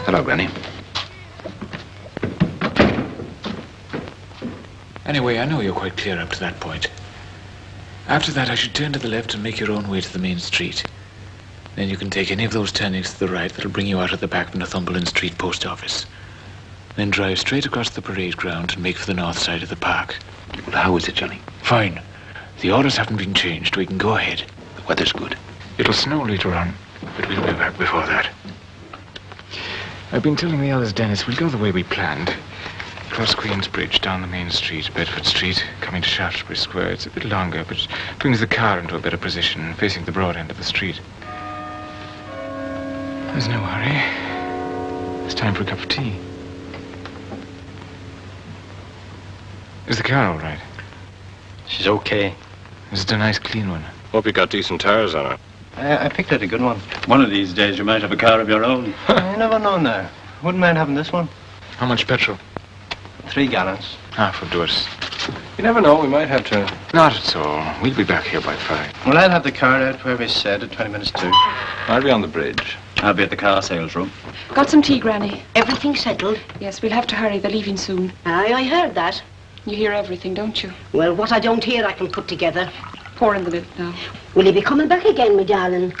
Hello, Granny. Anyway, I know you're quite clear up to that point. After that, I should turn to the left and make your own way to the main street. Then you can take any of those turnings to the right that'll bring you out at the back of Northumberland Street post office. Then drive straight across the parade ground and make for the north side of the park. Well, how is it, Johnny? Fine. The orders haven't been changed. We can go ahead. The weather's good. It'll snow later on, but we'll be back before that. I've been telling the others, Dennis, we'll go the way we planned. Cross Queen's Bridge, down the main street, Bedford Street, coming to Shaftesbury Square. It's a bit longer, but brings the car into a better position, facing the broad end of the street. There's no hurry. It's time for a cup of tea. Is the car all right? She's okay. Is it a nice, clean one? Hope you got decent tires on her. I picked out a good one. One of these days you might have a car of your own. You never know now. Wouldn't mind having this one. How much petrol? 3 gallons. Half will do it. You never know, we might have to. Not at all. We'll be back here by 5. Well, I'll have the car out where we said at 20 minutes to. I'll be on the bridge. I'll be at the car sales room. Got some tea, Granny? Everything settled? Yes, we'll have to hurry. They're leaving soon. Aye, I heard that. You hear everything, don't you? Well, what I don't hear, I can put together. Pour in the milk now. Will you be coming back again, my darling?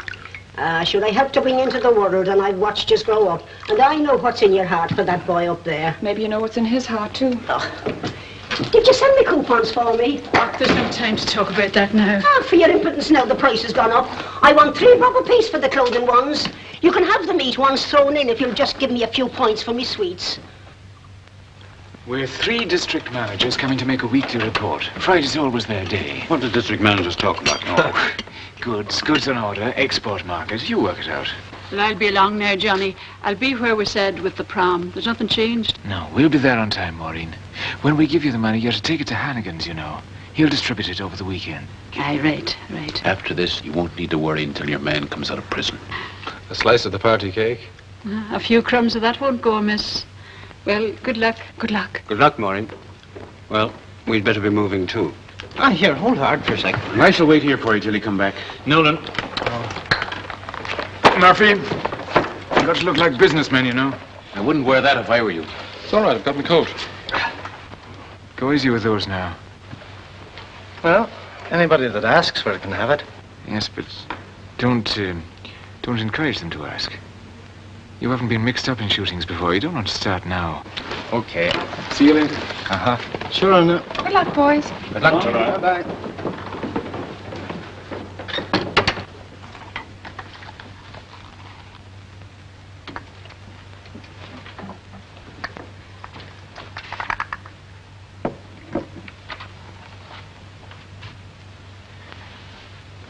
Should I help to bring into the world, and I've watched you grow up. And I know what's in your heart for that boy up there. Maybe you know what's in his heart, too. Oh. Did you send me coupons for me? Oh, there's no time to talk about that now. Ah, for your impudence now, the price has gone up. I want 3 bob apiece for the clothing ones. You can have the meat ones thrown in if you'll just give me a few points for me sweets. We're 3 district managers coming to make a weekly report. Friday's always their day. What do district managers talk about? Oh, goods on order, export market. You work it out. Well, I'll be along now, Johnny. I'll be where we said with the prom. There's nothing changed. No, we'll be there on time, Maureen. When we give you the money, you're to take it to Hannigan's, you know. He'll distribute it over the weekend. Aye, right. After this, you won't need to worry until your man comes out of prison. A slice of the party cake? A few crumbs of that won't go amiss. Well, good luck. Good luck. Good luck, Maureen. Well, we'd better be moving, too. Ah, here, hold hard for a second. I shall wait here for you till you come back. Nolan. Murphy. You got to look like businessmen, you know. I wouldn't wear that if I were you. It's all right, I've got my coat. Go easy with those now. Well, anybody that asks for it can have it. Yes, but don't encourage them to ask. You haven't been mixed up in shootings before. You don't want to start now. Okay. See you later. Uh-huh. Sure, I know. Good luck, boys. Good luck to you. Bye-bye.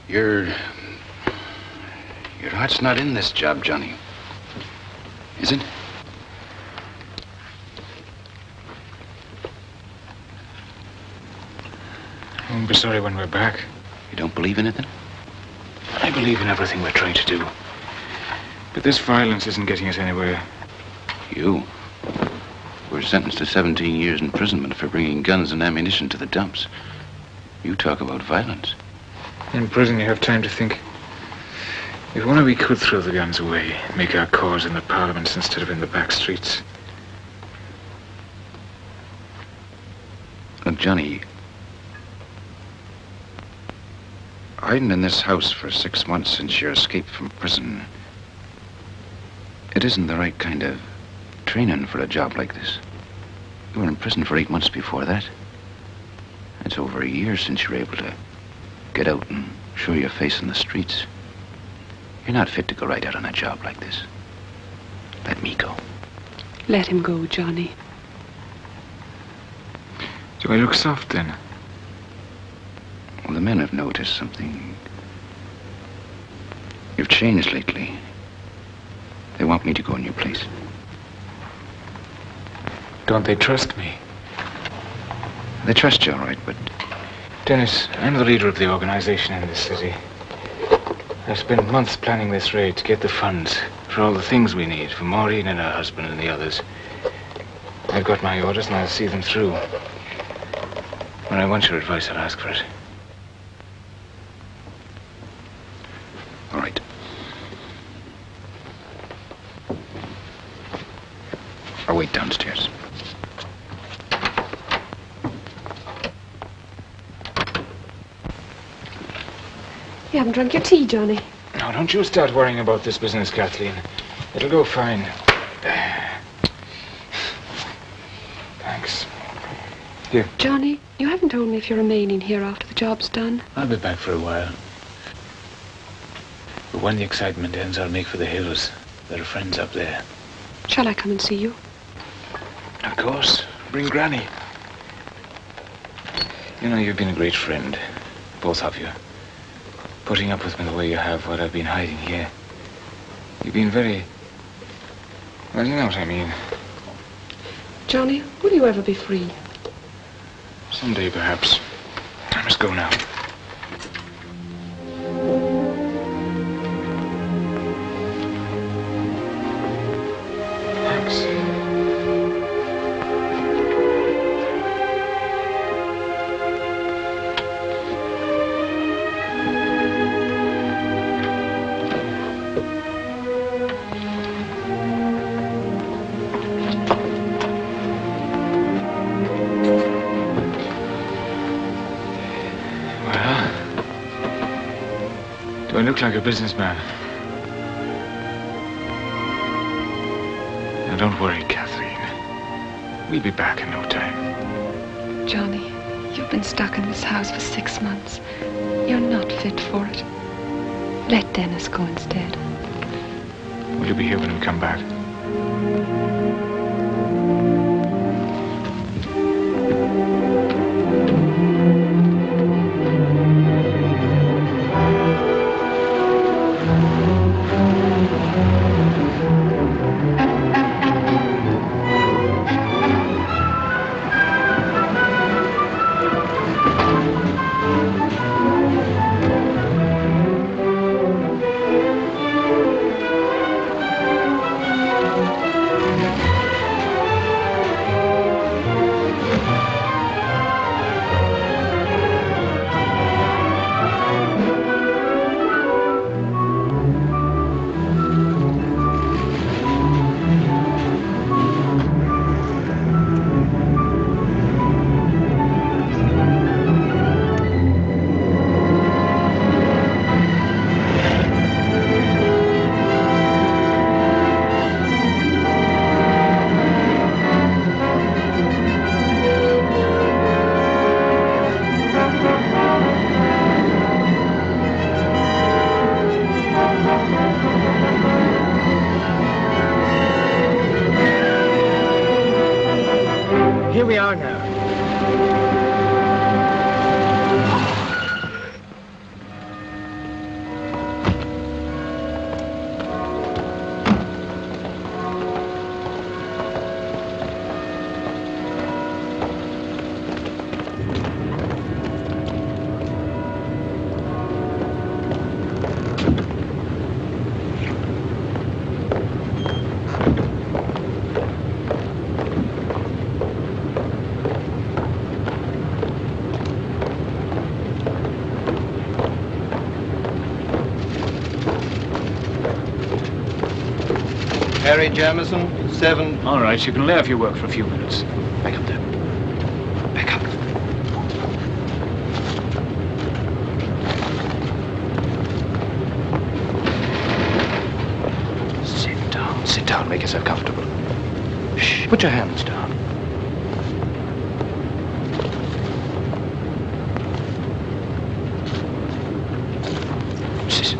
Your heart's not in this job, Johnny. Is it? I won't be sorry when we're back. You don't believe in it, then? I believe in everything we're trying to do. But this violence isn't getting us anywhere. You were sentenced to 17 years imprisonment for bringing guns and ammunition to the dumps. You talk about violence. In prison, you have time to think. If only we could throw the guns away, make our cause in the parliaments instead of in the back streets. Look, Johnny, hiding in this house for 6 months since your escape from prison, it isn't the right kind of training for a job like this. You were in prison for 8 months before that. It's over a year since you were able to get out and show your face in the streets. You're not fit to go right out on a job like this. Let me go. Let him go, Johnny. Do I look soft, then? Well, the men have noticed something. You've changed lately. They want me to go in your place. Don't they trust me? They trust you, all right, but... Dennis, I'm the leader of the organization in this city. I've spent months planning this raid to get the funds for all the things we need, for Maureen and her husband and the others. I've got my orders and I'll see them through. When I want your advice, I'll ask for it. All right. I'll wait downstairs. You haven't drunk your tea, Johnny. Now, don't you start worrying about this business, Kathleen. It'll go fine. Thanks. Here. Johnny, you haven't told me if you're remaining here after the job's done. I'll be back for a while. But when the excitement ends, I'll make for the hills. There are friends up there. Shall I come and see you? Of course. Bring Granny. You know, you've been a great friend. Both of you. Putting up with me the way you have while I've been hiding here. You've been very... Well, you know what I mean. Johnny, will you ever be free? Someday, perhaps. I must go now. Thanks. Do I look like a businessman? Now, don't worry, Kathleen. We'll be back in no time. Johnny, you've been stuck in this house for 6 months. You're not fit for it. Let Dennis go instead. Will you be here when we come back? Here we are now. Harry Jamison, 7. All right, you can lay off your work for a few minutes. Back up there. Back up. Sit down. Sit down. Make yourself comfortable. Shh. Put your hands down. Sit.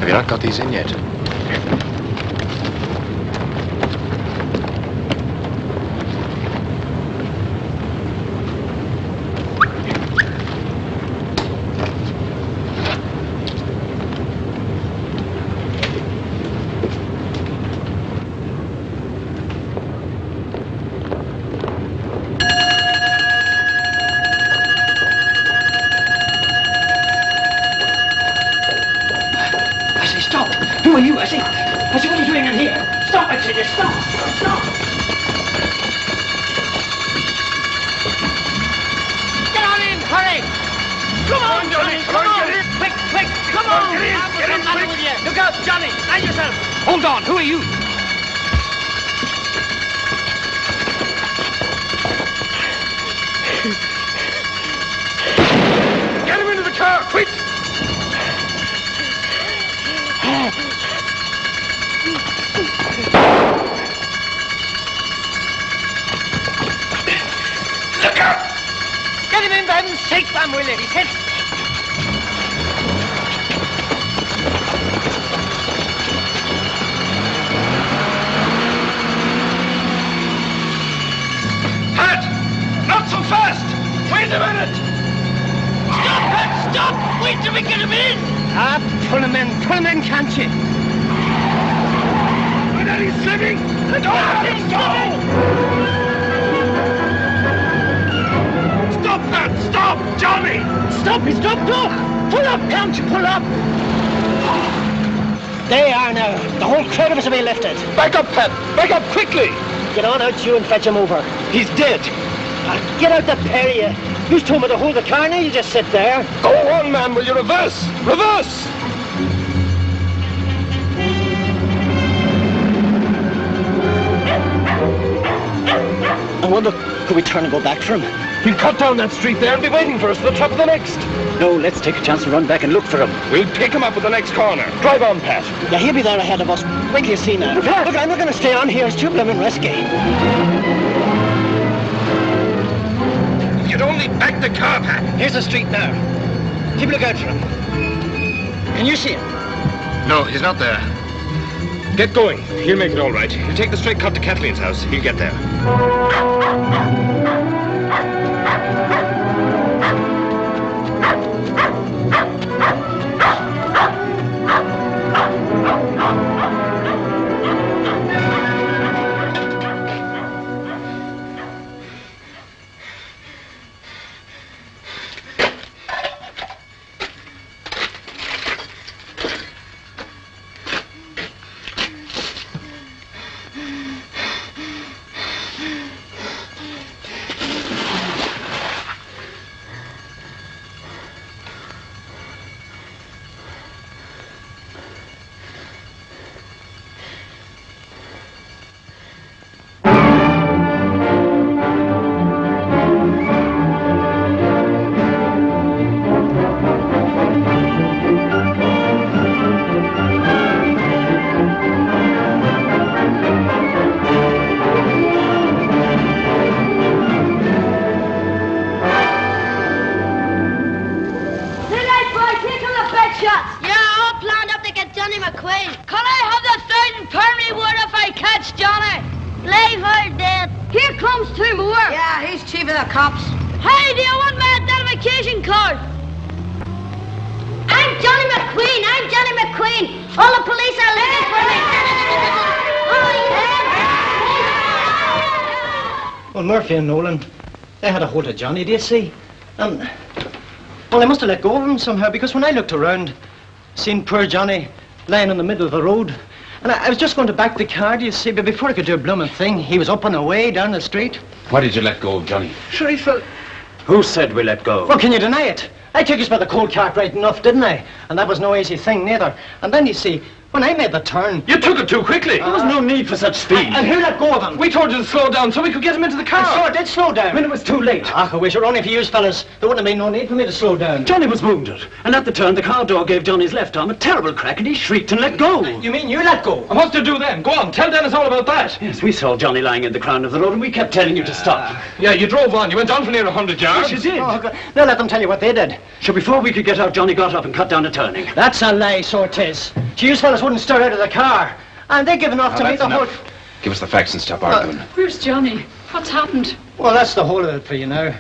Have you not got these in yet? Who are you, I say? I say, what are you doing in here? Stop, I tell you, stop! Stop! Get on in, hurry! Come on, Johnny, come on! Quick, quick, come on! Get in, quick! With you. Look out, Johnny, stand yourself! Hold on, who are you? Get him into the car, quick! Look out! Get him in, for heaven's sake, man, will you? He's hit. Pat! Not so fast! Wait a minute! Stop, Pat! Stop! Wait till we get him in! Ah, pull him in, can't you? And he's slipping! And he's slipping! Stop that! Stop! Johnny! Stop! He's stopped up! Pull up, can't you? Pull up! There you are now. The whole crowd of us will be lifted. Back up, Pat! Back up quickly! Get on out, you, and fetch him over. He's dead. Get out the pair of you. You told me to hold the car, now you just sit there. Go on, man, will you reverse? Reverse! I wonder, could we turn and go back for him? He'll cut down that street there and be waiting for us at the top of the next. No, let's take a chance and run back and look for him. We'll pick him up at the next corner. Drive on, Pat. Yeah, he'll be there ahead of us. Wait till you see now. Look, I'm not going to stay on here. It's too blooming risky. You'd only back the car, Pat. Here's the street now. Keep a look out for him. Can you see him? No, he's not there. Get going. He'll make it all right. He'll take the straight cut to Kathleen's house. He'll get there. Johnny McQueen. Can I have the third penny word if I catch Johnny? Leave her dead. Here comes two more. Yeah, he's chief of the cops. Hey, do you want my identification card? I'm Johnny McQueen. I'm Johnny McQueen. All the police are looking for me. Well, Murphy and Nolan, they had a hold of Johnny, do you see? Well, they must have let go of him somehow, because when I looked around, seen poor Johnny lying in the middle of the road, and I was just going to back the car, do you see, but before I could do a blooming thing, he was up and away down the street. Why did you let go of Johnny? Sure, he fell. Who said we let go? Well, can you deny it? I took us by the cold cart right enough, didn't I? And that was no easy thing, neither. And then, you see, When I made the turn... You took it too quickly. There was no need for such speed. And who let go of him? We told you to slow down so we could get him into the car. I did slow down. When it was too late. I wish it were only for you fellas. There wouldn't have been no need for me to slow down. Johnny was wounded, and at the turn, the car door gave Johnny's left arm a terrible crack, and he shrieked and let go. You mean you let go? And what's to do then? Go on, tell Dennis all about that. Yes, we saw Johnny lying in the crown of the road, and we kept telling you to stop. Yeah, you drove on. You went on for near 100 yards. Yes, you did. Oh, now let them tell you what they did. So before we could get out, Johnny got up and cut down a turning. That's a lie, so it is. You fellas wouldn't stir out of the car. And they're giving off to me the whole... Give us the facts and stop arguing. Where's Johnny? What's happened? Well, that's the whole of it for you now.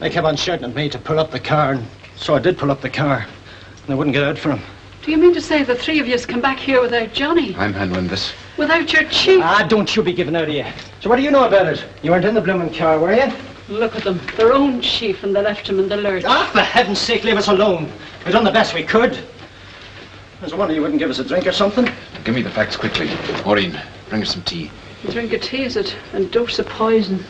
They kept on shouting at me to pull up the car, and so I did pull up the car. And I wouldn't get out for him. Do you mean to say the three of yous come back here without Johnny? I'm handling this. Without your chief? Don't you be giving out of you. So what do you know about it? You weren't in the blooming car, were you? Look at them. Their own chief, and they left him in the lurch. For heaven's sake, leave us alone. We've done the best we could. There's a wonder you wouldn't give us a drink or something. Give me the facts quickly. Maureen, bring us some tea. A drink of tea, is it? And dose of poison.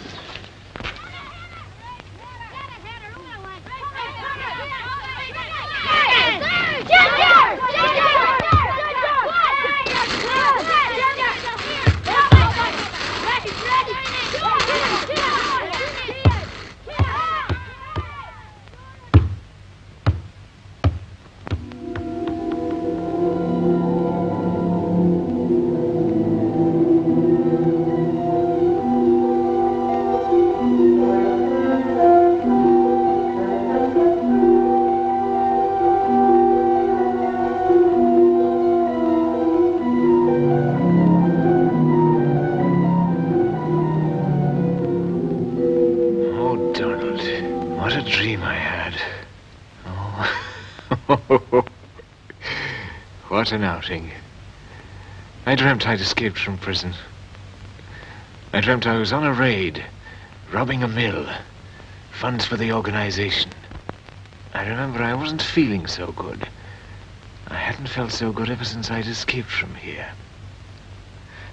What an outing. I dreamt I'd escaped from prison. I dreamt I was on a raid, robbing a mill, funds for the organization. I remember I wasn't feeling so good. I hadn't felt so good ever since I'd escaped from here.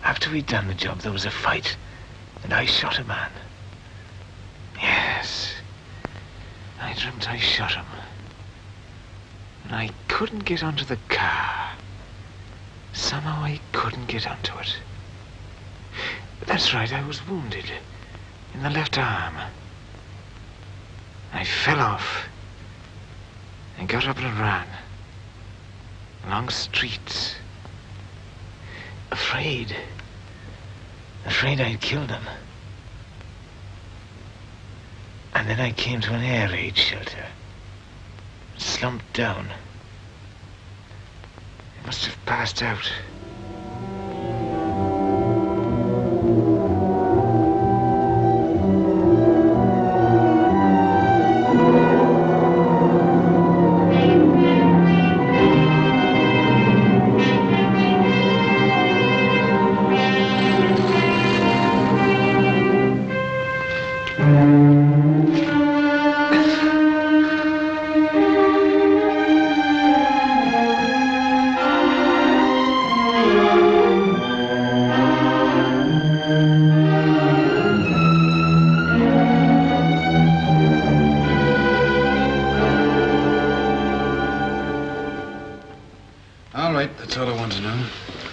After we'd done the job, there was a fight, and I shot a man. Yes, I dreamt I shot him. And I couldn't get onto the car. Somehow I couldn't get onto it. That's right, I was wounded in the left arm. I fell off and got up and ran along streets. Afraid I'd killed him. And then I came to an air raid shelter. Slumped down. I must have passed out. All right, that's all I want to know.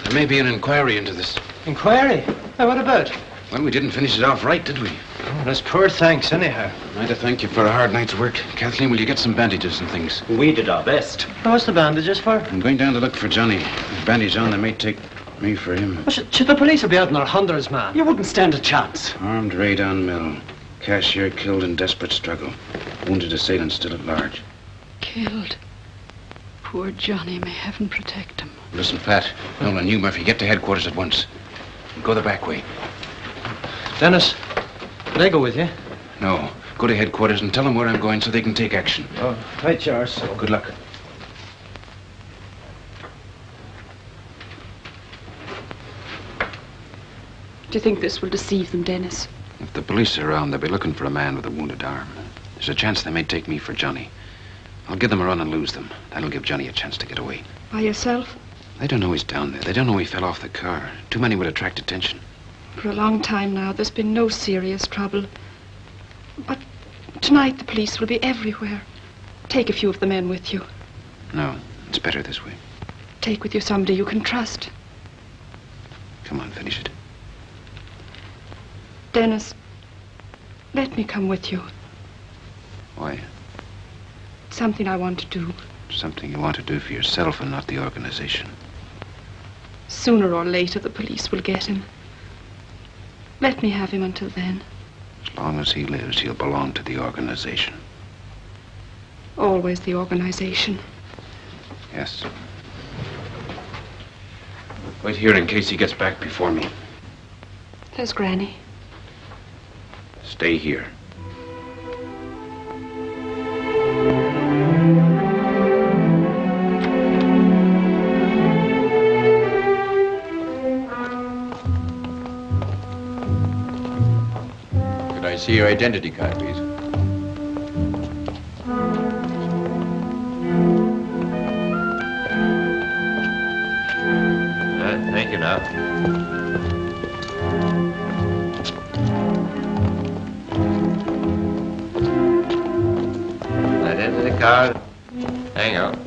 There may be an inquiry into this. Inquiry? What about? Well, we didn't finish it off right, did we? Oh, that's poor thanks, anyhow. I'd to thank you for a hard night's work. Kathleen, will you get some bandages and things? We did our best. What's the bandages for? I'm going down to look for Johnny. With bandage on, they may take me for him. Well, should the police will be out in their hundreds, man. You wouldn't stand a chance. Armed raid on mill. Cashier killed in desperate struggle. Wounded assailant still at large. Killed. Poor Johnny, may heaven protect him. Listen, Pat. Nolan, you, Murphy, get to headquarters at once. Go the back way. Dennis, can I go with you? No. Go to headquarters and tell them where I'm going so they can take action. Oh, right, yours. Good luck. Do you think this will deceive them, Dennis? If the police are around, they'll be looking for a man with a wounded arm. There's a chance they may take me for Johnny. I'll give them a run and lose them. That'll give Johnny a chance to get away. By yourself? They don't know he's down there. They don't know he fell off the car. Too many would attract attention. For a long time now, there's been no serious trouble. But tonight the police will be everywhere. Take a few of the men with you. No, it's better this way. take with you somebody you can trust. Come on, finish it. Dennis, let me come with you. Why? Something I want to do. Something you want to do for yourself and not the organization. Sooner or later, the police will get him. Let me have him until then. As long as he lives, he'll belong to the organization. Always the organization. Yes. Wait here in case he gets back before me. There's Granny. Stay here. Could I see your identity card, please? Thank you now. Identity card. Hang on.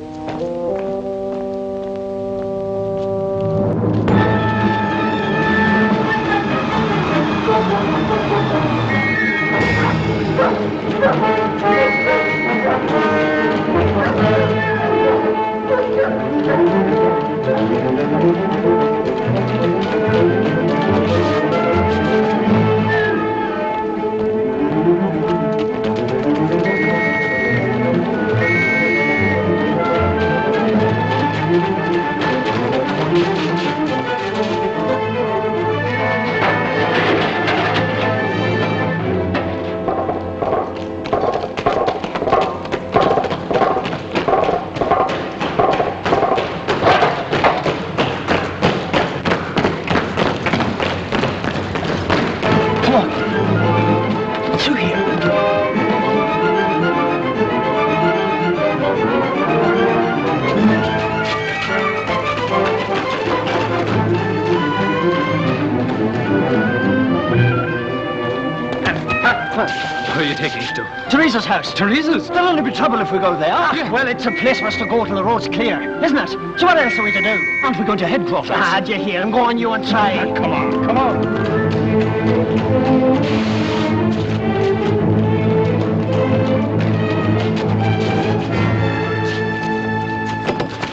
Where are you taking us to? Teresa's house. Teresa's? There'll only be trouble if we go there. Well, it's a place for us to go till the road's clear, isn't it? So what else are we to do? Aren't we going to headquarters? Do you hear him? Go on, you and try. Come on, come on.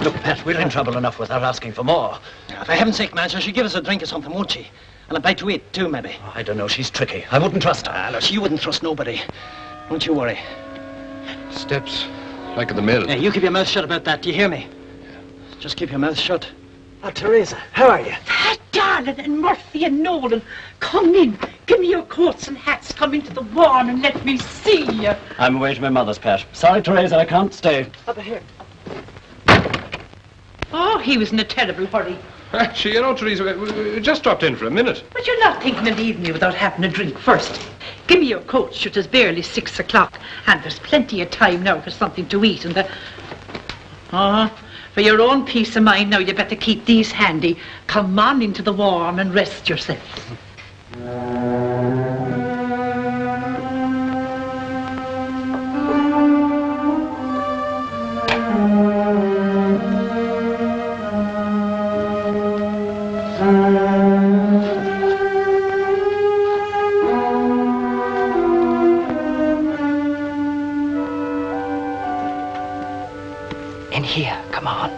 Look, Pat, we're in trouble enough without asking for more. For heaven's sake, man, she'll give us a drink or something, won't she? And a bite to eat, too, maybe. Oh, I don't know. She's tricky. I wouldn't trust her. Look, you wouldn't trust nobody. Don't you worry. Steps, like at the mill. Yeah, you keep your mouth shut about that. Do you hear me? Just keep your mouth shut. Oh, Teresa, how are you? Darling and Murphy and Nolan, come in. Give me your coats and hats. Come into the warm and let me see you. I'm away to my mother's, Pat. Sorry, Teresa, I can't stay. Over here. Oh, he was in a terrible hurry. Actually, you know, Teresa, we just dropped in for a minute. But you're not thinking of leaving me without having a drink first. Give me your coats. It is barely 6 o'clock, and there's plenty of time now for something to eat. And for your own peace of mind, now you better keep these handy. Come on into the warm and rest yourself. In here, come on.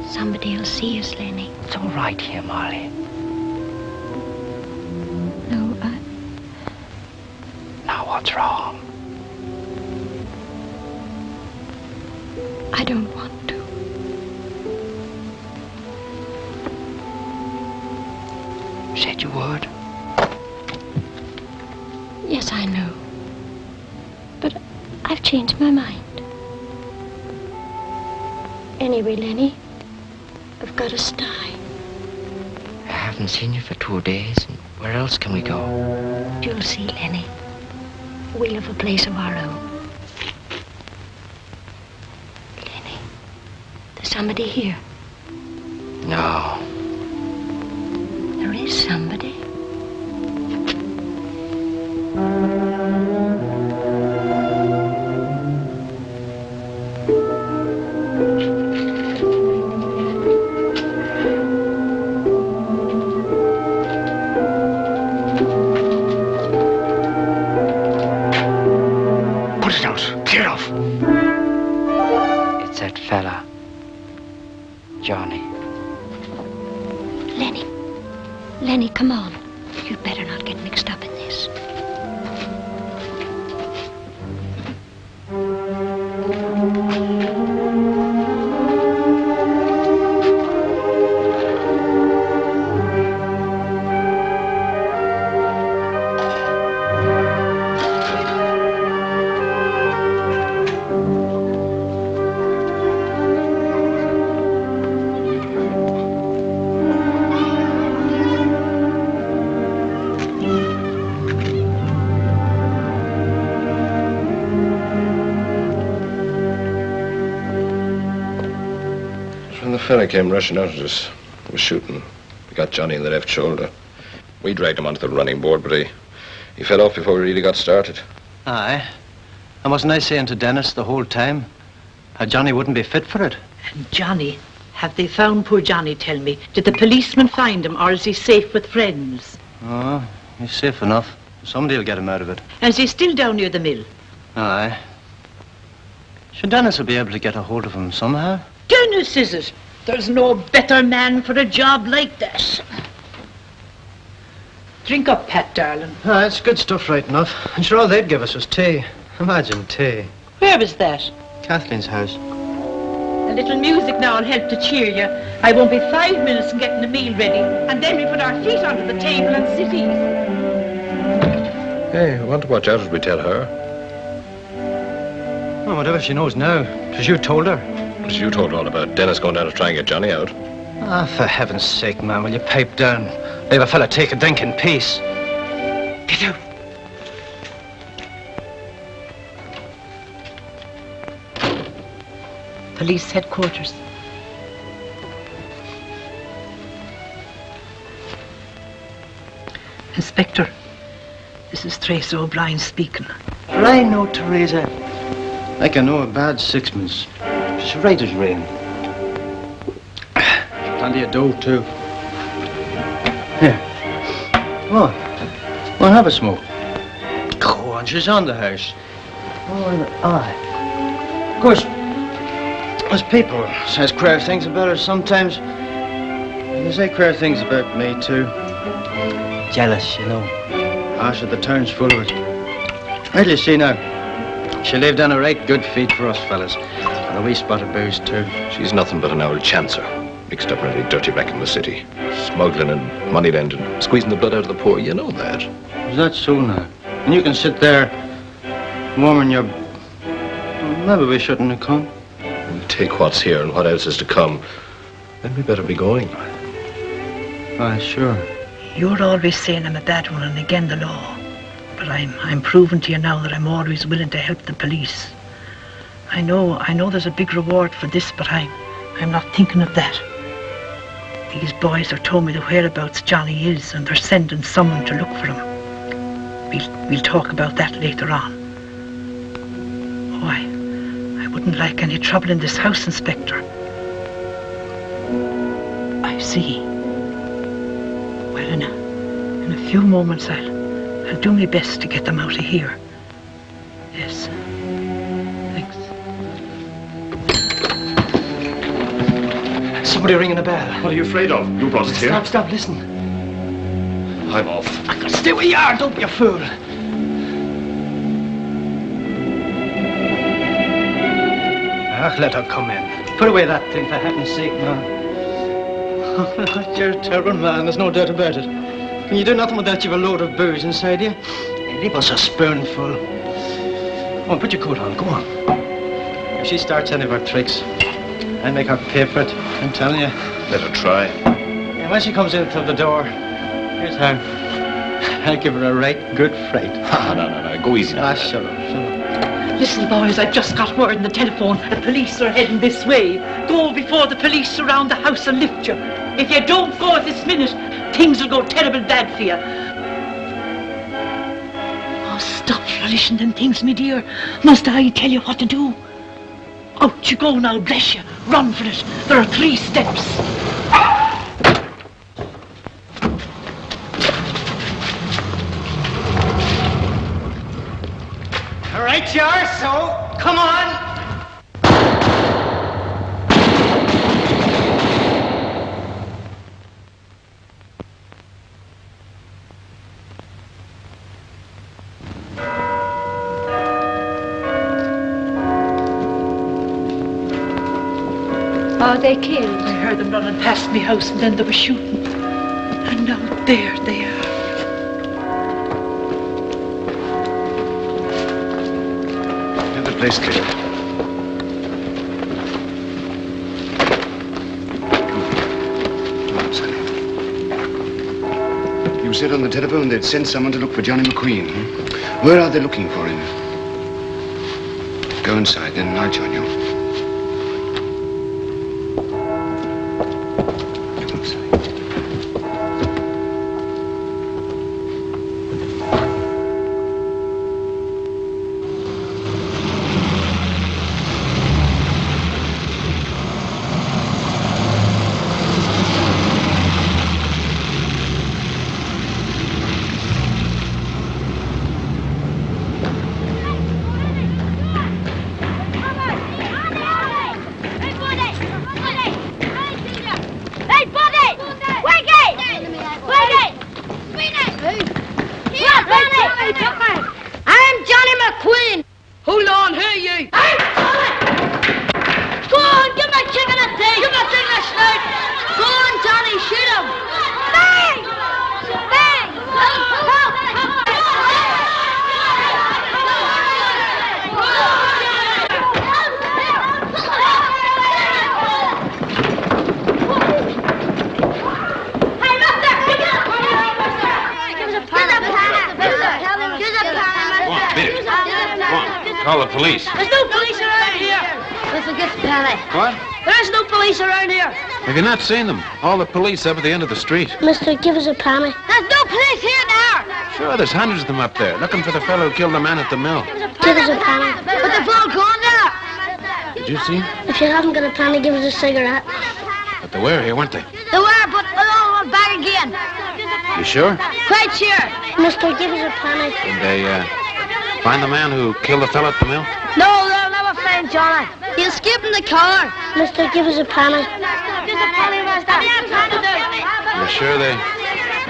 Somebody will see us, Lenny. It's all right here, Marley. No, Now, what's wrong? I don't want to. Said you would. Yes, I know. But I've changed my mind. Anyway, Lenny, I've got to stay. I haven't seen you for 2 days. And where else can we go? You'll see, Lenny. We'll have a place of our own. Lenny, there's somebody here. No. There is somebody. You'd better not get mixed up in this. When the fella came rushing out at us, he was shooting. We got Johnny in the left shoulder. We dragged him onto the running board, but he fell off before we really got started. Aye. And wasn't I saying to Dennis the whole time how Johnny wouldn't be fit for it? And Johnny, have they found poor Johnny, tell me? Did the policeman find him, or is he safe with friends? Oh, he's safe enough. Somebody will get him out of it. And is he still down near the mill? Aye. Sure, Dennis will be able to get a hold of him somehow. Dennis, is it? There's no better man for a job like that. Drink up, Pat, darling. Ah, it's good stuff right enough. And sure, all they'd give us was tea. Imagine tea. Where was that? Kathleen's house. A little music now will help to cheer you. I won't be 5 minutes in getting the meal ready, and then we put our feet under the table and sit easy. Hey, we want to watch out as we tell her. Well, whatever she knows now. 'Twas you told her. It was you told all about Dennis going down to try and get Johnny out. Ah, for heaven's sake, man, will you pipe down? Leave a fella take a drink in peace. Get out. Police headquarters. Inspector, this is Tracy O'Brien speaking. Well, I know Teresa. Like I know a bad sixpence. She's right as rain. Plenty of dough, too. Here. Come on. Well, have a smoke. Go on, she's on the house. Oh, and I. Of course, there's people says queer things about her sometimes. And they say queer things about me, too. Jealous, you know. Sure, the town's full of it. Wait till you see now. She lived on a right good feed for us fellas. And a wee spot of booze, too. She's nothing but an old chancer, mixed up in any dirty wreck in the city. Smuggling and money lending, squeezing the blood out of the poor, you know that. Is that so now? And you can sit there, warming your... Well, maybe we shouldn't have come. We'll take what's here and what else is to come. Then we better be going. Aye, sure. You're always saying I'm a bad one and again the law. But I'm proving to you now that I'm always willing to help the police. I know there's a big reward for this, but I'm not thinking of that. These boys have told me the whereabouts Johnny is, and they're sending someone to look for him. We'll talk about that later on. Oh, I wouldn't like any trouble in this house, Inspector. I see. Well, in a few moments I'll do my best to get them out of here. Yes. Thanks. Somebody ringing a bell. What are you afraid of? You brought us here. Stop, listen. I'm off. Stay where you are, don't be a fool. Let her come in. Put away that thing, for heaven's sake, man. You're a terrible man, there's no doubt about it. Can you do nothing without you've a load of booze inside you? Leave us a spoonful. Come on, put your coat on, go on. If she starts any of her tricks, I make her pay for it, I'm telling you. Let her try. And when she comes in through the door, here's how. I'll give her a right good fright. No, go easy now. Shut up. Listen, boys, I've just got word on the telephone. The police are heading this way. Go before the police surround the house and lift you. If you don't go at this minute, things will go terrible bad for you. Oh, stop relishing them things, me dear. Must I tell you what to do? Out you go now, bless you. Run for it. There are 3 steps. All right, you are, so come on. Are they killed? I heard them running past me house and then they were shooting. And now there they are. Get the place clear. Come on, Sally. You said on the telephone they'd sent someone to look for Johnny McQueen. Where are they looking for him? Go inside, then I'll join you. Come on, Sally. I'm Johnny McQueen. Hold on, here you. Go on, give my chicken a taste. Give my chicken a snout. Go on, Johnny, shoot him. Bang! Bang! Call the police. There's no police around here. Listen, get Penny. What? There's no police around here. Have you not seen them? All the police up at the end of the street. Mister, give us a penny. There's no police here now. Sure, there's hundreds of them up there, looking for the fellow who killed the man at the mill. Give us a penny. But they've all gone now. Did you see him? If you haven't got a penny, give us a cigarette. But they were here, weren't they? They were, but they all went back again. You sure? Quite sure. Mister, give us a penny. Did they, find the man who killed the fellow at the mill? No, they'll never find Johnny. He escaped in the car. Mister, give us a penny. You sure they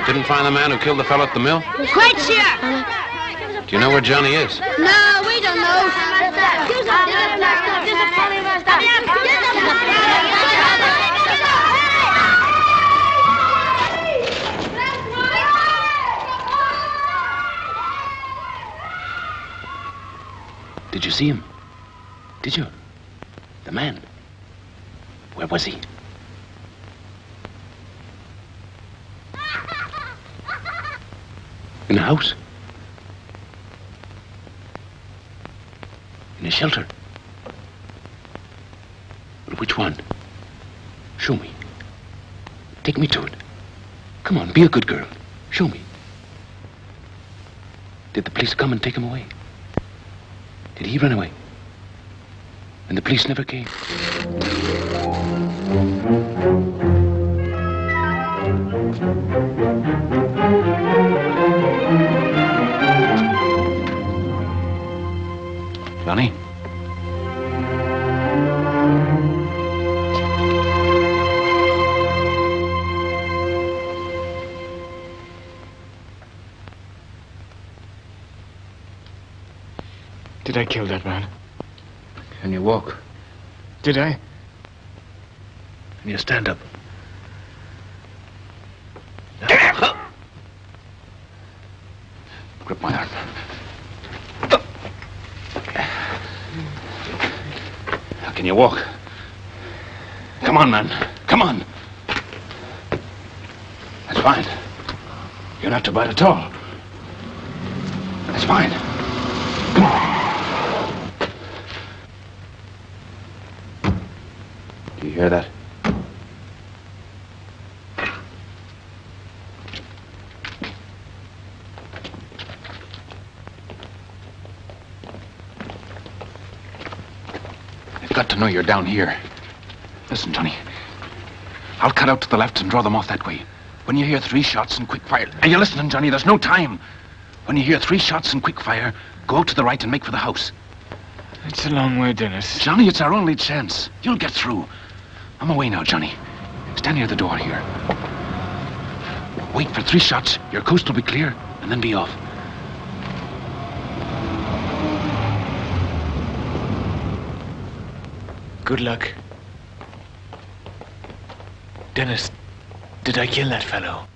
didn't find the man who killed the fellow at the mill? Quite sure. Do you know where Johnny is? No, we don't know. Did you see him? Did you? The man? Where was he? In a house? In a shelter? Well, which one? Show me. Take me to it. Come on, be a good girl. Show me. Did the police come and take him away? Did he run away? And the police never came? Johnny? Did I kill that man? Can you walk? Did I? Can you stand up? Grip my arm. Now, can you walk? Come on, man. Come on. That's fine. You don't have to bite at all. That's fine. Come on. Do you hear that? They've got to know you're down here. Listen, Johnny. I'll cut out to the left and draw them off that way. When you hear 3 shots and quick fire... Are you listening, Johnny? There's no time. When you hear 3 shots and quick fire, go out to the right and make for the house. It's a long way, Dennis. Johnny, it's our only chance. You'll get through. I'm away now, Johnny. Stand near the door here. Wait for 3 shots. Your coast will be clear, and then be off. Good luck. Dennis, did I kill that fellow?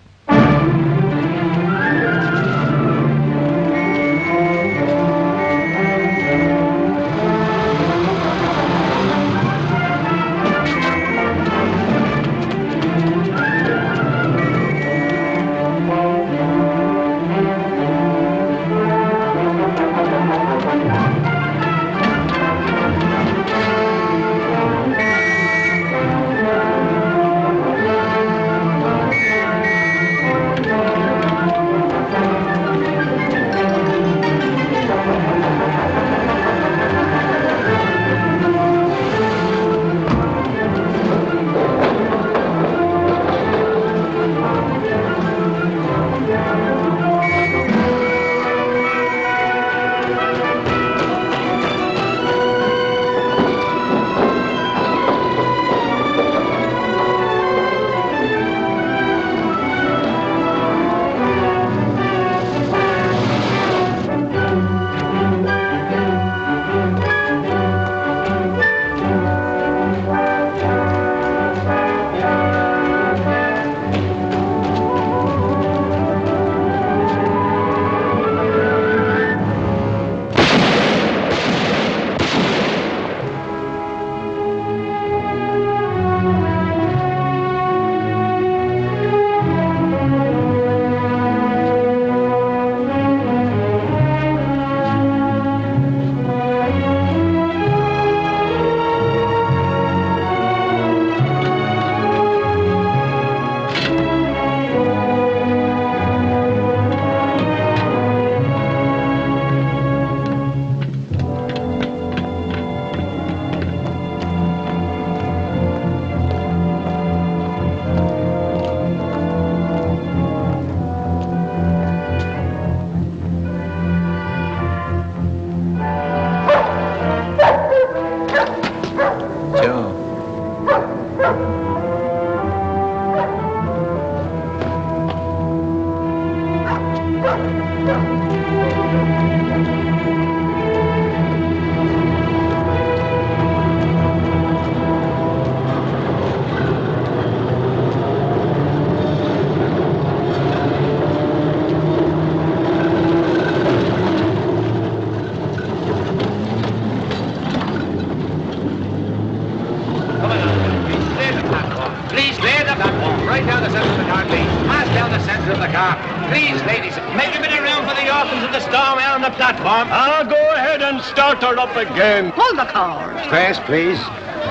Please lay the platform right down the centre of the car, please. Pass down the centre of the car. Please, ladies, make a bit of room for the orphans of the storm out on the platform. I'll go ahead and start her up again. Hold the cars. Space, please.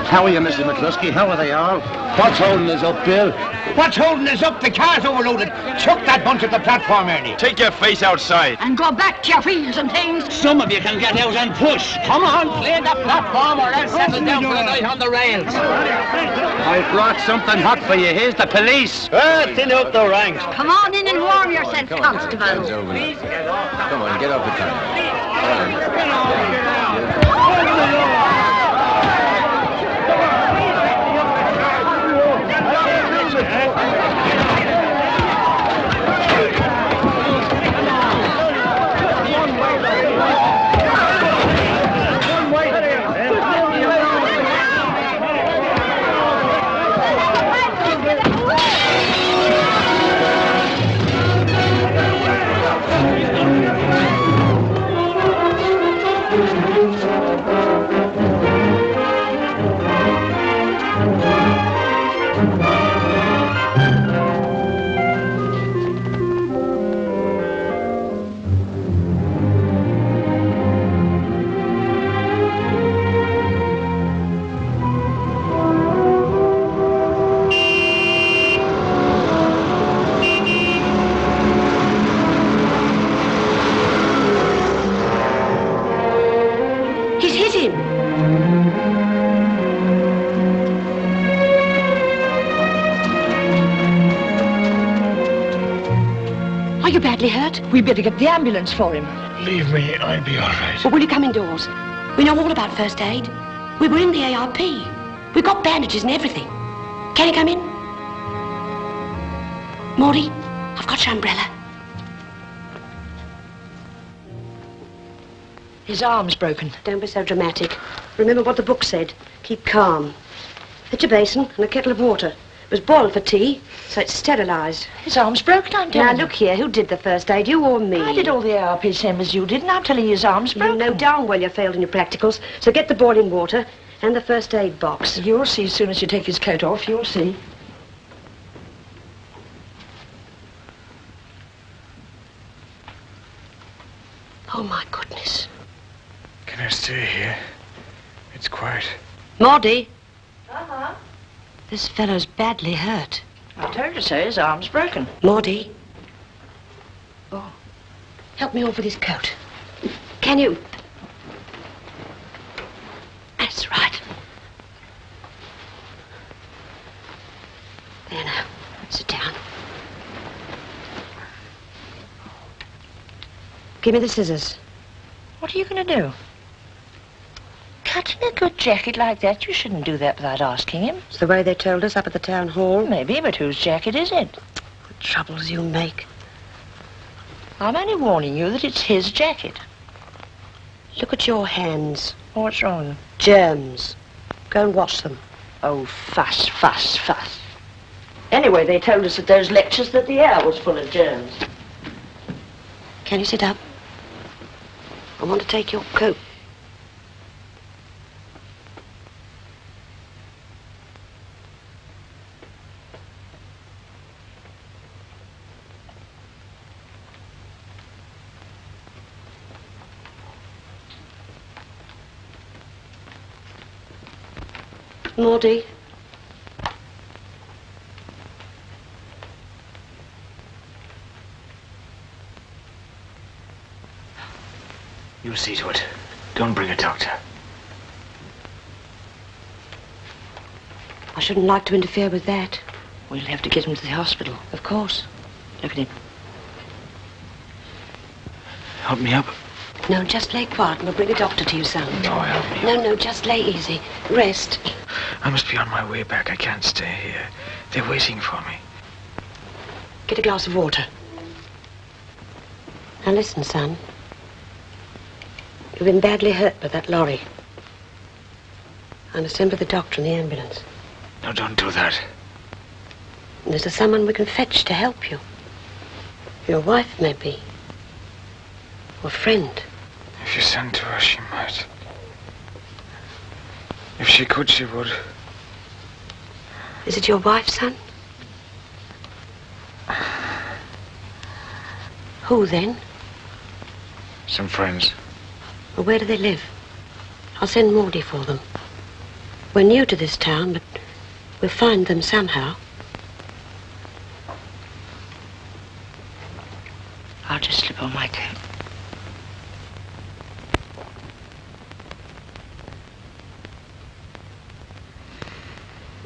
How are you, Mrs. McCluskey? How are they all? What's holding us up, Bill? What's holding us up? The car's overloaded. Chuck that bunch at the platform, Ernie. Take your face outside. And go back to your wheels and things. Some of you can get out and push. Come on, clear the platform or else settle down for the night on the rails. I brought something hot for you. Here's the police. Thin out the ranks. Come on in and warm yourself, Constable. Come on, get up the car. Are you badly hurt? We better get the ambulance for him. Leave me, I'll be all right. Well, will you come indoors? We know all about first aid. We were in the ARP. We've got bandages and everything. Can you come in? Maudie, I've got your umbrella. His arm's broken. Don't be so dramatic. Remember what the book said. Keep calm. Fetch a basin and a kettle of water. It was boiled for tea, so it's sterilised. His arm's broken, I'm telling Now, you. look here, who did the first aid, you or me? I did all the ARP same as you did, and I'm telling you his arm's broken. You know darn well you failed in your practicals, so get the boiling water and the first aid box. You'll see as soon as you take his coat off, you'll see. Oh, my goodness. Can I stay here? It's quiet. Maudie, Uh-huh. this fellow's badly hurt. I told you so, his arm's broken. Maudie. Oh, help me off with his coat. Can you? That's right. There now. Sit down. Give me the scissors. What are you going to do? Cutting a good jacket like that, you shouldn't do that without asking him. It's the way they told us up at the town hall. Maybe, but whose jacket is it? What troubles you make. I'm only warning you that it's his jacket. Look at your hands. What's wrong with them? Germs. Go and wash them. Oh, fuss, fuss, fuss. Anyway, they told us at those lectures that the air was full of germs. Can you sit up? I want to take your coat. Maudie. You see to it. Don't bring a doctor. I shouldn't like to interfere with that. We'll have to get him to the hospital. Of course. Look at him. Help me up. No, just lay quiet and we'll bring a doctor to you, son. No, help me. No, just lay easy. Rest. I must be on my way back. I can't stay here. They're waiting for me. Get a glass of water. Now listen, son. You've been badly hurt by that lorry. I must send for the doctor and the ambulance. No, don't do that. And is there someone we can fetch to help you? Your wife, maybe. Or a friend. If you send to her, she might. If she could, she would. Is it your wife, son? Who, then? Some friends. Well, where do they live? I'll send Maudie for them. We're new to this town, but we'll find them somehow. I'll just slip on my coat.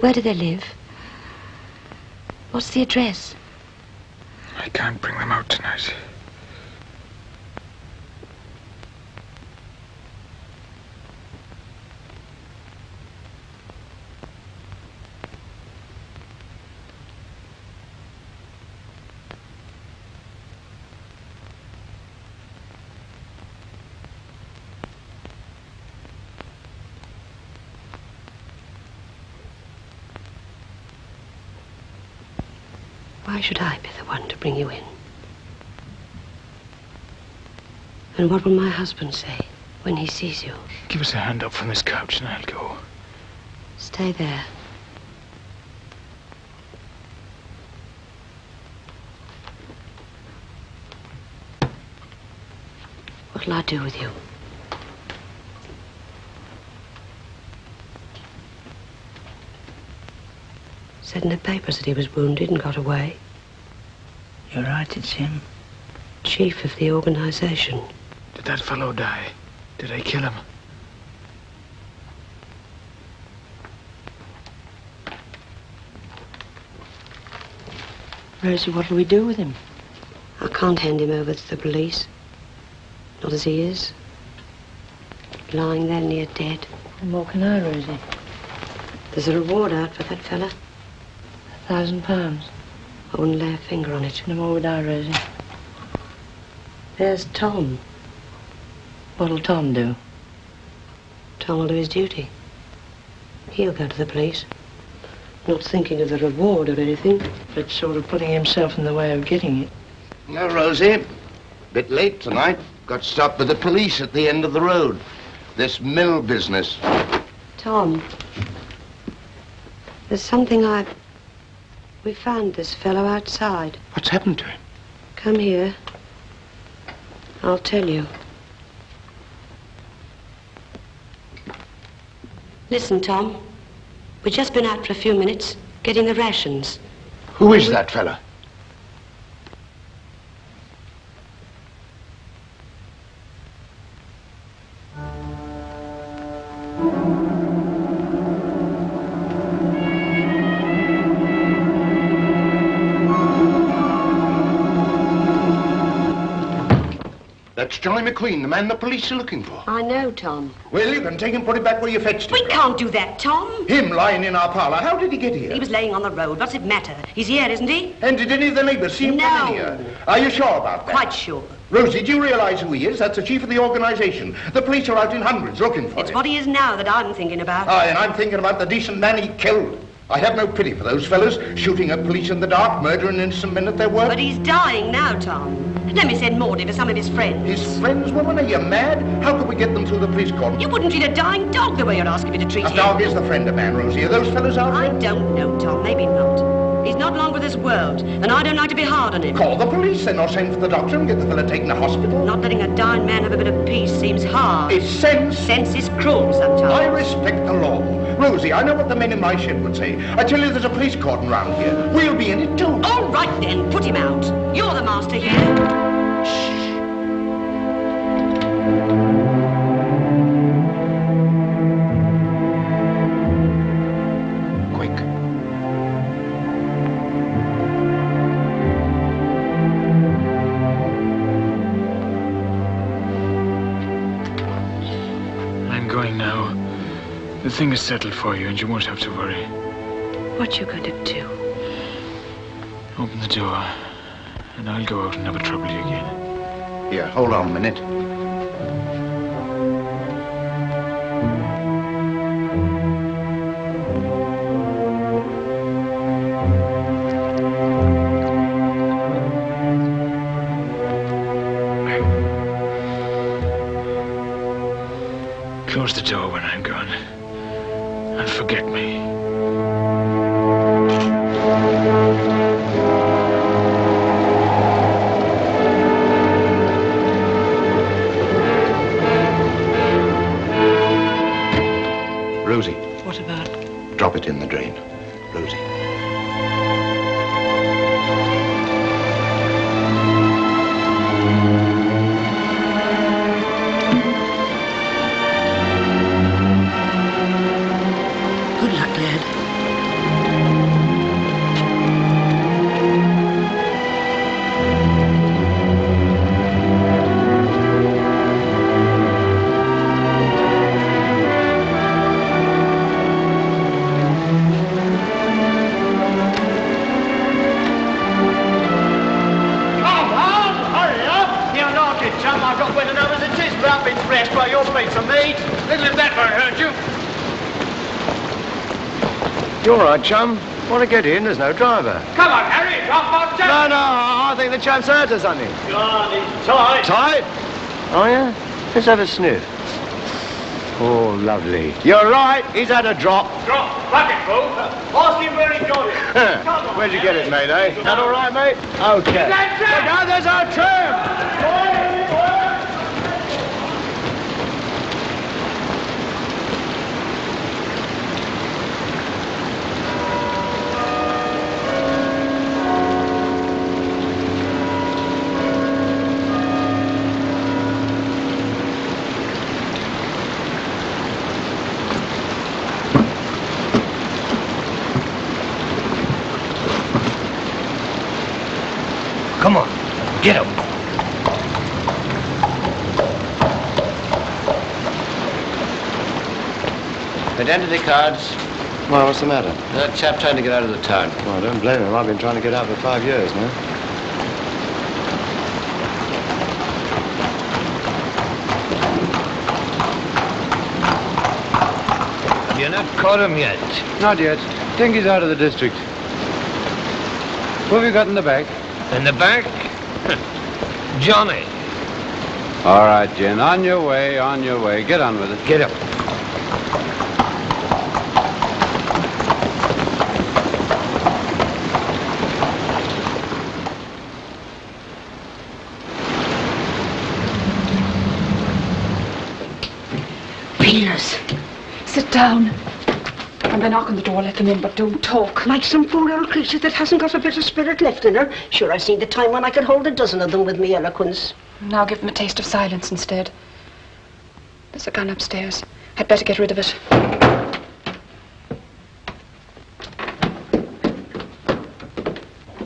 Where do they live? What's the address? I can't bring them out tonight. Why should I be the one to bring you in? And what will my husband say when he sees you? Give us a hand up from this couch and I'll go. Stay there. What'll I do with you? Said in the papers that he was wounded and got away. You're right, it's him. Chief of the organization. Did that fellow die? Did I kill him? Rosie, what'll we do with him? I can't hand him over to the police. Not as he is. Lying there near dead. And what can I, Rosie? There's a reward out for that fella. £1,000. I wouldn't lay a finger on it. No more would I, Rosie. There's Tom. What'll Tom do? Tom will do his duty. He'll go to the police. Not thinking of the reward or anything. But sort of putting himself in the way of getting it. No, Rosie. Bit late tonight. Got stopped by the police at the end of the road. This mill business. Tom, there's something We found this fellow outside. What's happened to him? Come here. I'll tell you. Listen, Tom. We've just been out for a few minutes, getting the rations. Who is that fella? That's Johnny McQueen, the man the police are looking for. I know, Tom. Well, you can take him, put him back where you fetched him. We can't do that, Tom. Him lying in our parlour. How did he get here? He was laying on the road. What's it matter? He's here, isn't he? And did any of the neighbours see him come in here? Are you sure about that? Quite sure. Rosie, do you realise who he is? That's the chief of the organisation. The police are out in hundreds looking for It's him. what he is now that I'm thinking about. Aye, and I'm thinking about the decent man he killed. I have no pity for those fellas, shooting at police in the dark, murdering innocent men at their work. But he's dying now, Tom. Let me send Maudie for some of his friends. His friends, woman? Are you mad? How could we get them through the police cordon? You wouldn't treat a dying dog the way you're asking me to treat A him. dog is the friend of man, Rosie. Are those fellas out I there? don't know, Tom. Maybe not. He's not long with this world, and I don't like to be hard on him. Call the police, then, or send for the doctor and get the fella taken to hospital. Not letting a dying man have a bit of peace seems hard. It's sense. Sense is cruel sometimes. I respect the law. Rosie, I know what the men in my shed would say. I tell you, there's a police cordon round here. We'll be in it too. All right, then. Put him out. You're the master here. The thing is settled for you, and you won't have to worry. What you going to do? Open the door, and I'll go out and never trouble you again. Here, hold on a minute. Close the door when I'm gone. And forget me. Rosie. What about? Drop it in the drain. Rosie. Good luck, lad. Come on, hurry up! You knock it, chum. I've got better numbers than this, but I've been thrashed by your feet from me. Little if that won't hurt you. You all right, chum? Want to get in? There's no driver. Come on, Harry. Drop off, chum. No, I think the champ's hurt us, hasn't he? God, he's tight. Tight? Oh, yeah? Let's have a sniff. Oh, lovely. You're right. He's had a drop. Drop. Bucket full. Ask him where he got it. Come on. Where'd you get it, mate, eh? That all right, mate? Okay. That's it. Look out, there's our tramp! Come on, get him. Identity cards. Well, what's the matter? That chap trying to get out of the town. Well, I don't blame him. I've been trying to get out for 5 years now. Unit. caught him yet? Not yet. Think he's out of the district. What have you got in the bag? In the back? Johnny. All right, Jen. On your way, on your way. Get on with it. Get up. Peelers. Sit down. When they knock on the door, let them in, but don't talk. Like some poor old creature that hasn't got a bit of spirit left in her. Sure, I've seen the time when I could hold a dozen of them with me eloquence. Now give them a taste of silence instead. There's a gun upstairs. I'd better get rid of it.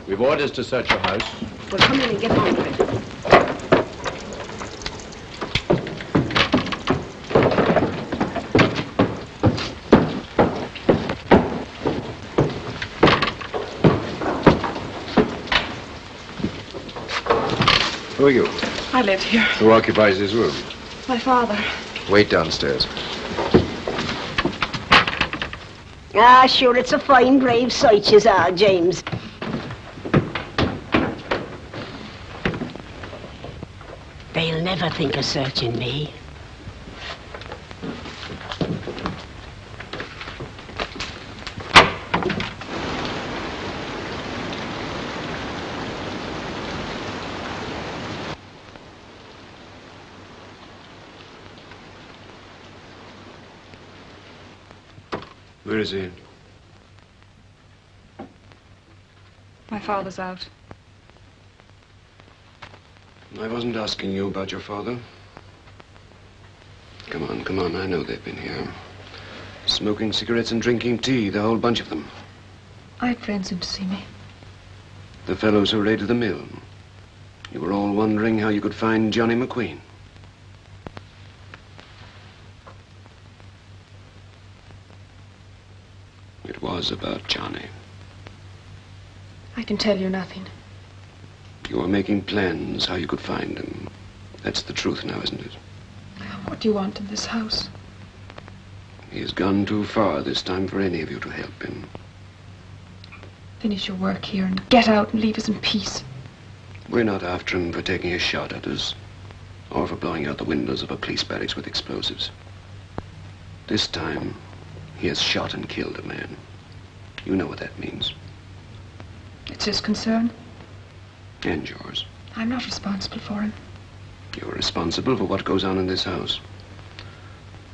We've orders to search your house. Well, come in and get on with it. Who are you? I live here. Who occupies this room? My father. Wait downstairs. Ah, sure, it's a fine, brave sight, yous are, James. They'll never think of searching me. Where is he? My father's out. I wasn't asking you about your father. Come on, I know they've been here. Smoking cigarettes and drinking tea, the whole bunch of them. I had friends in to see me. The fellows who raided the mill. You were all wondering how you could find Johnny McQueen. It was about Johnny. I can tell you nothing. You were making plans how you could find him. That's the truth now, isn't it? What do you want in this house? He has gone too far this time for any of you to help him. Finish your work here and get out and leave us in peace. We're not after him for taking a shot at us, or for blowing out the windows of a police barracks with explosives. This time, he has shot and killed a man. You know what that means. It's his concern. And yours. I'm not responsible for him. You're responsible for what goes on in this house.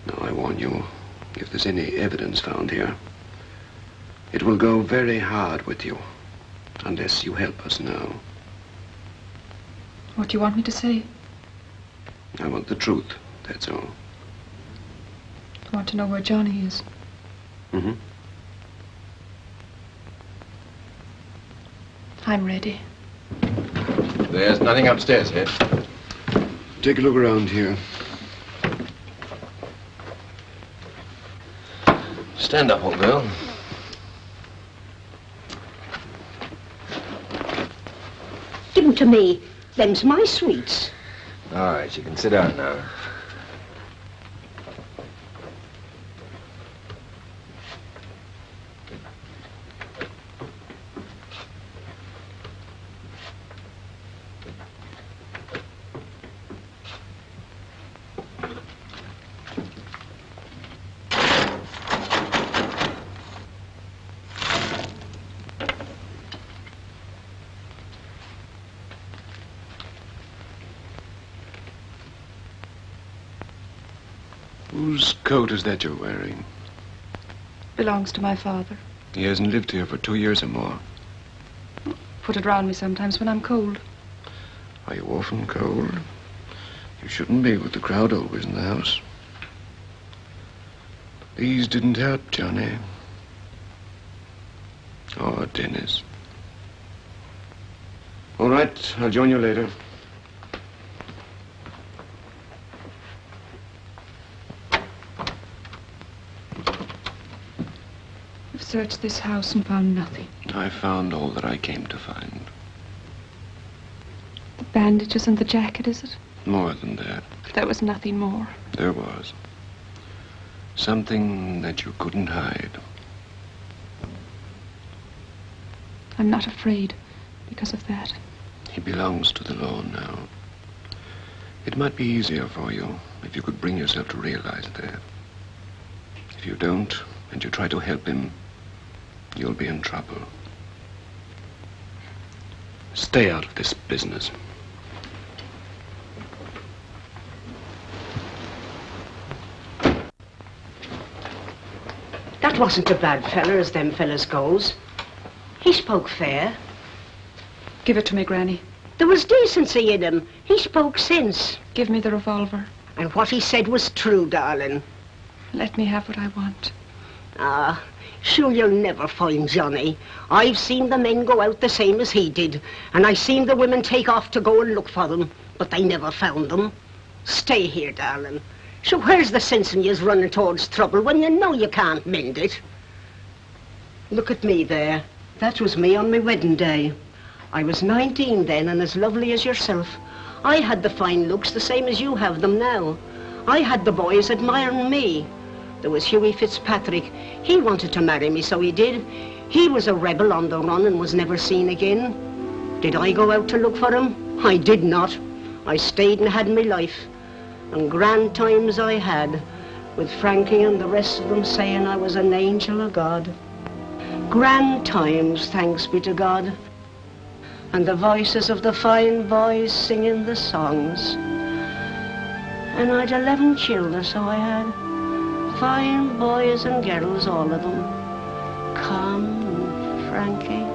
Now, I warn you, if there's any evidence found here, it will go very hard with you, unless you help us now. What do you want me to say? I want the truth, that's all. I want to know where Johnny is. Mm-hmm. I'm ready. There's nothing upstairs here. Take a look around here. Stand up, old girl. Give them to me. Them's my sweets. All right, you can sit down now. Whose coat is that you're wearing? Belongs to my father. He hasn't lived here for 2 years or more. Put it round me sometimes when I'm cold. Are you often cold? You shouldn't be with the crowd always in the house. These didn't help Johnny. Or Dennis. All right, I'll join you later. I've searched this house and found nothing. I found all that I came to find. The bandages and the jacket, is it? More than that. There was nothing more. There was. Something that you couldn't hide. I'm not afraid because of that. He belongs to the law now. It might be easier for you if you could bring yourself to realize that. If you don't, and you try to help him, you'll be in trouble. Stay out of this business. That wasn't a bad fella as them fellas goes. He spoke fair. Give it to me, Granny. There was decency in him. He spoke sense. Give me the revolver. And what he said was true, darling. Let me have what I want. Ah, sure you'll never find Johnny. I've seen the men go out the same as he did, and I've seen the women take off to go and look for them, but they never found them. Stay here, darling. So where's the sense in yous running towards trouble when you know you can't mend it? Look at me there. That was me on my wedding day. I was 19 then and as lovely as yourself. I had the fine looks the same as you have them now. I had the boys admiring me. There was Hughie Fitzpatrick. He wanted to marry me, so he did. He was a rebel on the run and was never seen again. Did I go out to look for him? I did not. I stayed and had my life. And grand times I had, with Frankie and the rest of them saying I was an angel of God. Grand times, thanks be to God. And the voices of the fine boys singing the songs. And I'd 11 children, so I had. Fine boys and girls, all of them. Con and Frankie,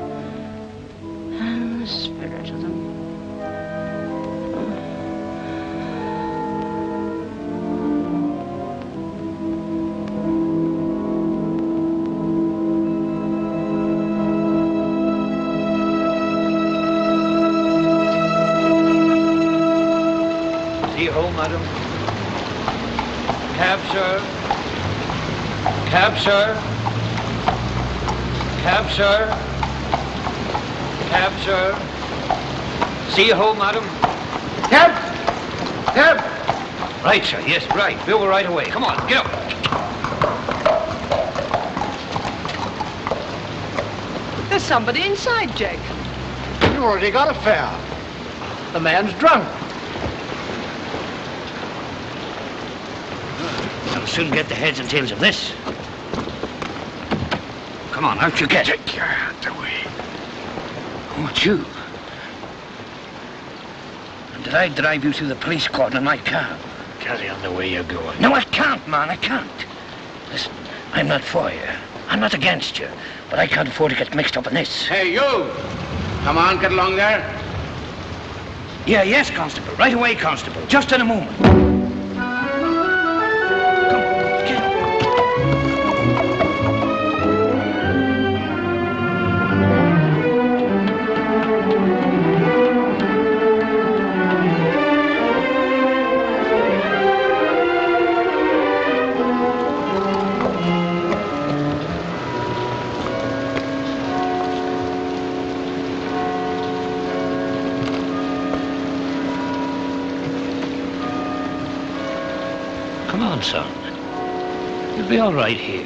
and the spirit of them. Madam. Cab, sir. Cab, sir. Cab, sir. Cab, sir. See you home, madam. Cab! Cab! Right, sir, yes, right. We'll go right away. Come on, get up. There's somebody inside, Jake. You already got a fare. The man's drunk. I'll soon get the heads and tails of this. Come on, out you get. Take your hand away. Oh, it's you. And did I drive you through the police cordon in my car? Carry on the way you're going. No, I can't, man, I can't. Listen, I'm not for you. I'm not against you. But I can't afford to get mixed up in this. Hey, you! Come on, get along there. Yeah, yes, Constable. Right away, Constable. Just in a moment. Come on, son. You'll be all right here.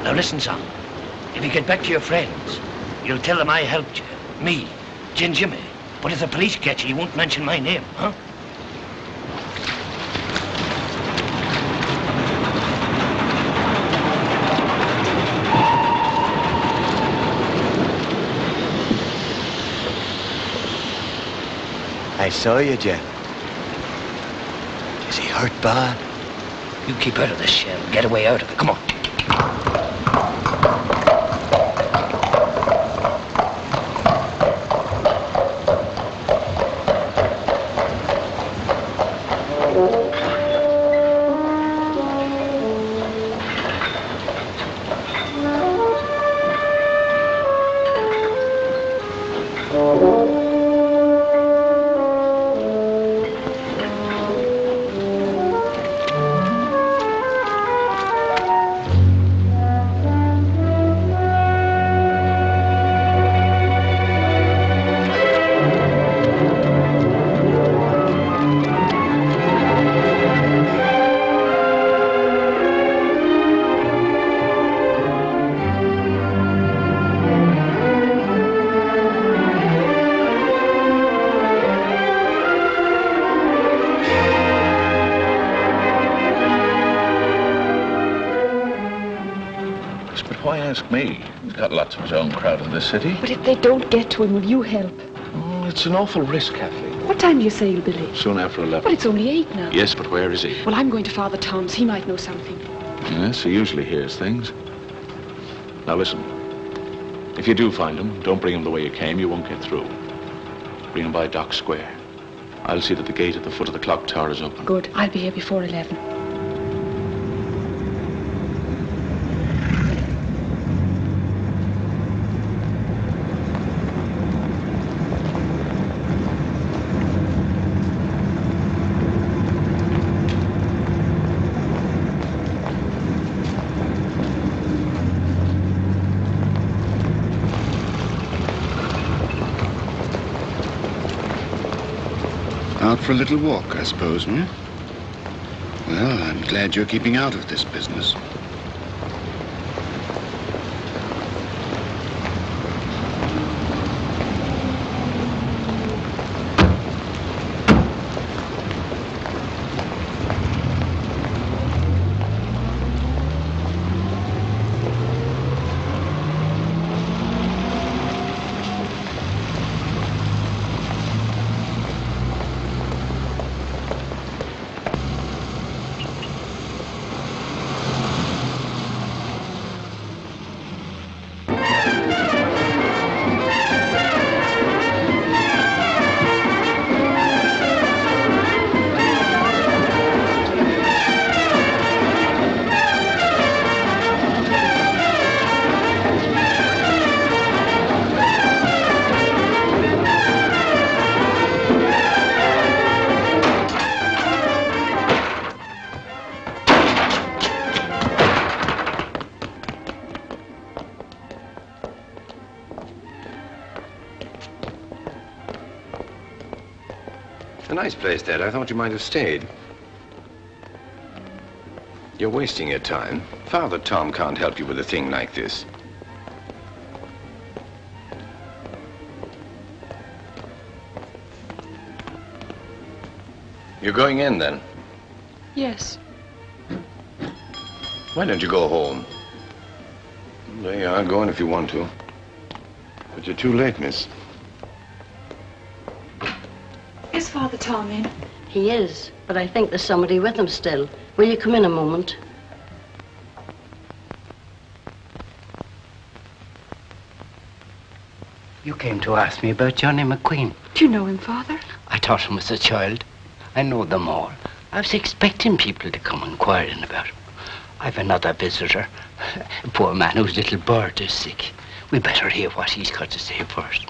Now listen, son. If you get back to your friends, you'll tell them I helped you. Me, Gin Jimmy. But if the police get you, you won't mention my name, huh? I saw you, Jeff. Is he hurt bad? You keep out of this shell. Get away out of it. Come on. Why ask me? He's got lots of his own crowd in this city. But if they don't get to him, will you help? Oh, it's an awful risk, Kathleen. What time do you say you'll be late? Soon after 11. But it's only 8 now. Yes, but where is he? Well, I'm going to Father Tom's. He might know something. Yes, he usually hears things. Now listen. If you do find him, don't bring him the way you came. You won't get through. Bring him by Dock Square. I'll see that the gate at the foot of the clock tower is open. Good. I'll be here before 11. Out for a little walk, I suppose, hmm? Well, I'm glad you're keeping out of this business. A nice place, Dad. I thought you might have stayed. You're wasting your time. Father Tom can't help you with a thing like this. You're going in, then? Yes. Why don't you go home? There you are. Go in if you want to. But you're too late, miss. Is Father Tom in? He is, but I think there's somebody with him still. Will you come in a moment? You came to ask me about Johnny McQueen. Do you know him, Father? I taught him as a child. I know them all. I was expecting people to come inquiring about him. I've another visitor, a poor man whose little bird is sick. We better hear what he's got to say first.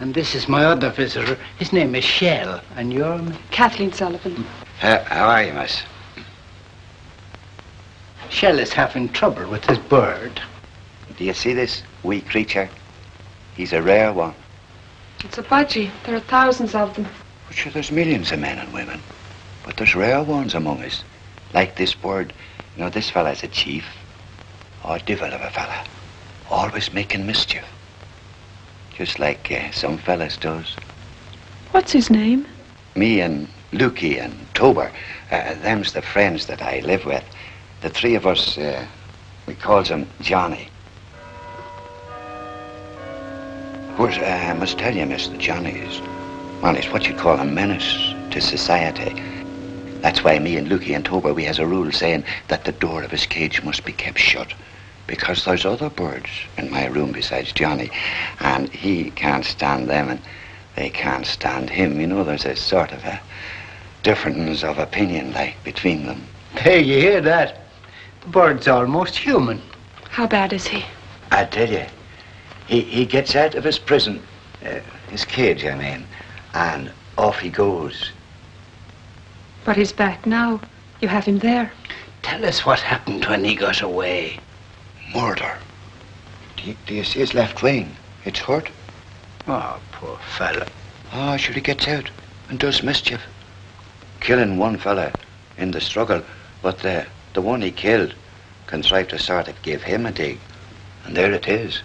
And this is my other visitor. His name is Shell, and you're... Kathleen Sullivan. How are you, miss? Shell is having trouble with his bird. Do you see this wee creature? He's a rare one. It's a budgie. There are thousands of them. But sure, there's millions of men and women. But there's rare ones among us. Like this bird. You know, this fella's a chief. Oh, devil of a fella. Always making mischief. Just like some fellas does. What's his name? Me and Lukey and Tober. Them's the friends that I live with. The three of us, we calls him Johnny. Of course, I must tell you, Mr. Johnny is, well, he's what you'd call a menace to society. That's why me and Lukey and Tober, we has a rule saying that the door of his cage must be kept shut. Because there's other birds in my room besides Johnny, and he can't stand them, and they can't stand him. You know, there's a sort of a difference of opinion, like, between them. Hey, you hear that? The bird's almost human. How bad is he? I tell you, he gets out of his prison, his cage, I mean, and off he goes. But he's back now. You have him there. Tell us what happened when he got away. Murder. Do you see his left wing? It's hurt. Oh, poor fella. Oh, sure, he gets out and does mischief. Killing one fella in the struggle, but the one he killed contrived to sort of give him a dig. And there it is.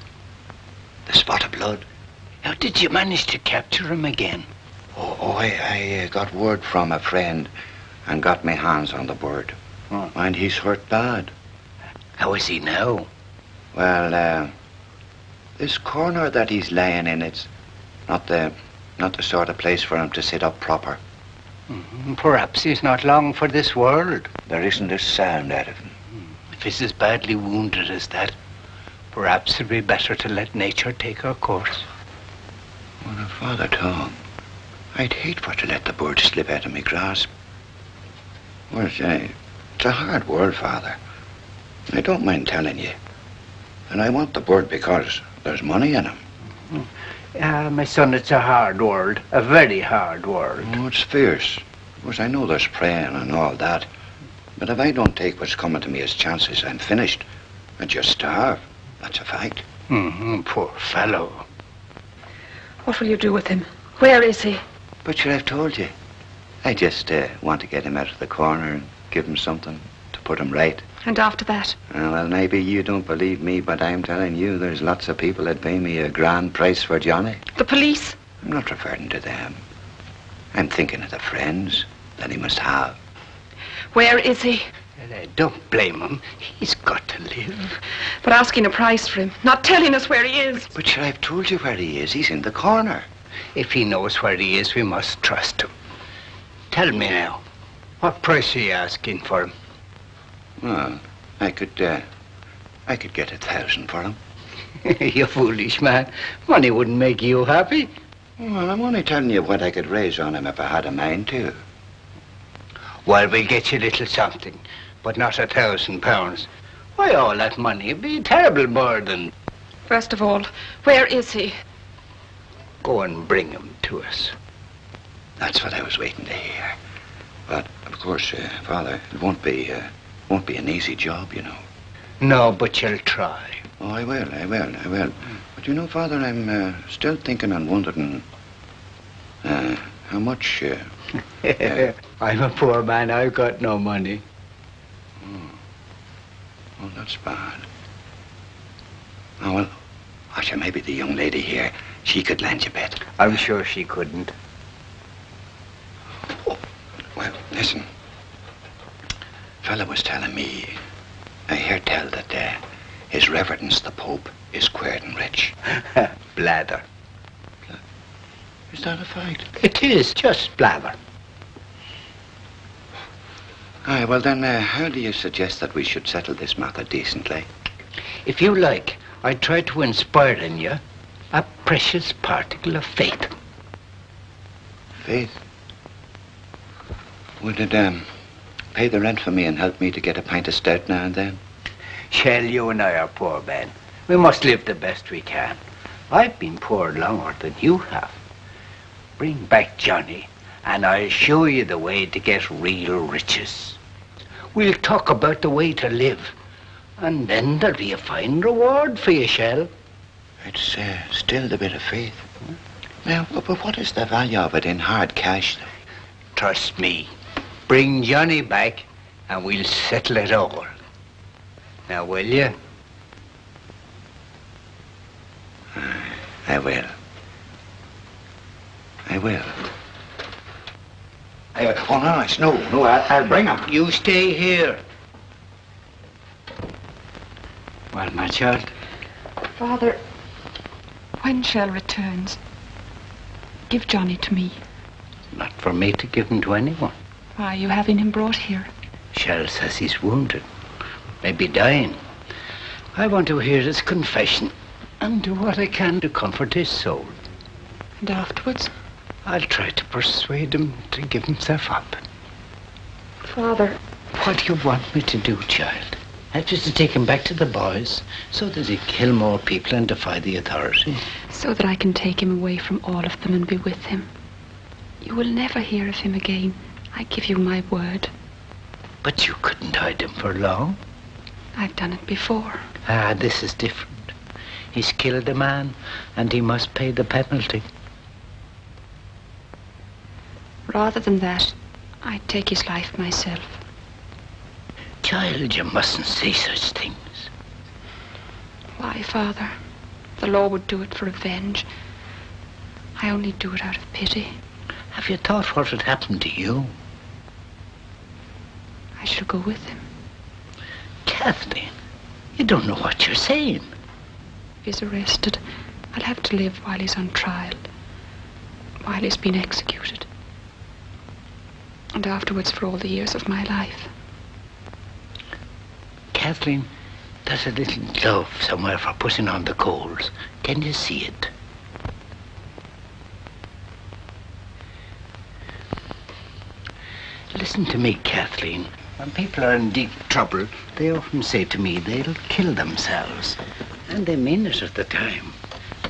The spot of blood. How did you manage to capture him again? I got word from a friend and got my hands on the bird. Oh. And he's hurt bad. How is he now? Well, this corner that he's laying in, it's not the sort of place for him to sit up proper. Perhaps he's not long for this world. There isn't a sound out of him. If he's as badly wounded as that, perhaps it'd be better to let nature take her course. Well, if Father Tom, I'd hate for to let the bird slip out of my grasp. Well, it's a hard world, Father. I don't mind telling you. And I want the bird because there's money in him. My son, it's a hard world. A very hard world. Oh, it's fierce. Of course, I know there's praying and all that. But if I don't take what's coming to me as chances, I'm finished. I just starve. That's a fact. Poor fellow. What will you do with him? Where is he? But sure, I've told you. I just want to get him out of the corner and give him something to put him right. And after that? Well, maybe you don't believe me, but I'm telling you, there's lots of people that pay me a grand price for Johnny. The police? I'm not referring to them. I'm thinking of the friends that he must have. Where is he? Don't blame him. He's got to live. But asking a price for him, not telling us where he is. But sure, I've told you where he is. He's in the corner. If he knows where he is, we must trust him. Tell me now, what price are you asking for him? Well, I could get 1,000 for him. You foolish man. Money wouldn't make you happy. Well, I'm only telling you what I could raise on him if I had a mind to. Well, we'll get you a little something, but not £1,000. Why, all that money would be a terrible burden. First of all, where is he? Go and bring him to us. That's what I was waiting to hear. But, of course, Father, it won't be an easy job, you know. No, but you'll try. Oh, I will. But you know, Father, I'm still thinking and wondering how much... I'm a poor man. I've got no money. Oh, that's bad. Oh, well, Asha, maybe the young lady here, she could lend you a bit. I'm sure she couldn't. Oh, well, listen. Fella was telling me, I hear tell that His Reverence the Pope is queer and rich. Blather. Is that a fact? It is, just blather. Aye, well then, how do you suggest that we should settle this matter decently? If you like, I'd try to inspire in you a precious particle of faith. Faith? Would it, pay the rent for me and help me to get a pint of stout now and then? Shell, you and I are poor men. We must live the best we can. I've been poor longer than you have. Bring back Johnny, and I'll show you the way to get real riches. We'll talk about the way to live, and then there'll be a fine reward for you, Shell. It's still a bit of faith. Now, but what is the value of it in hard cash, though? Trust me. Bring Johnny back, and we'll settle it all. Now, will you? I will. Oh, no, it's no, I'll bring him. You stay here. Well, my child? Father, when Shell returns, give Johnny to me. Not for me to give him to anyone. Why are you having him brought here? Shell says he's wounded. Maybe dying. I want to hear his confession and do what I can to comfort his soul. And afterwards? I'll try to persuade him to give himself up. Father. What do you want me to do, child? After to take him back to the boys, so that he'd kill more people and defy the authority. So that I can take him away from all of them and be with him. You will never hear of him again. I give you my word. But you couldn't hide him for long. I've done it before. Ah, this is different. He's killed a man, and he must pay the penalty. Rather than that, I'd take his life myself. Child, you mustn't say such things. Why, Father? The law would do it for revenge. I only do it out of pity. Have you thought what would happen to you? I shall go with him. Kathleen, you don't know what you're saying. If he's arrested, I'll have to live while he's on trial, while he's been executed, and afterwards for all the years of my life. Kathleen, there's a little glove somewhere for putting on the coals. Can you see it? Listen to me, Kathleen. When people are in deep trouble, they often say to me they'll kill themselves. And they mean it at the time.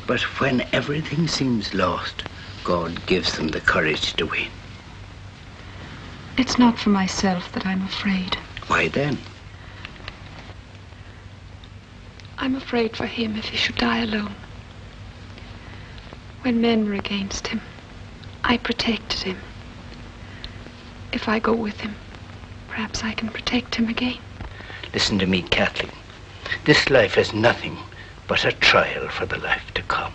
But when everything seems lost, God gives them the courage to win. It's not for myself that I'm afraid. Why then? I'm afraid for him if he should die alone. When men were against him, I protected him. If I go with him, perhaps I can protect him again. Listen to me, Kathleen. This life is nothing but a trial for the life to come.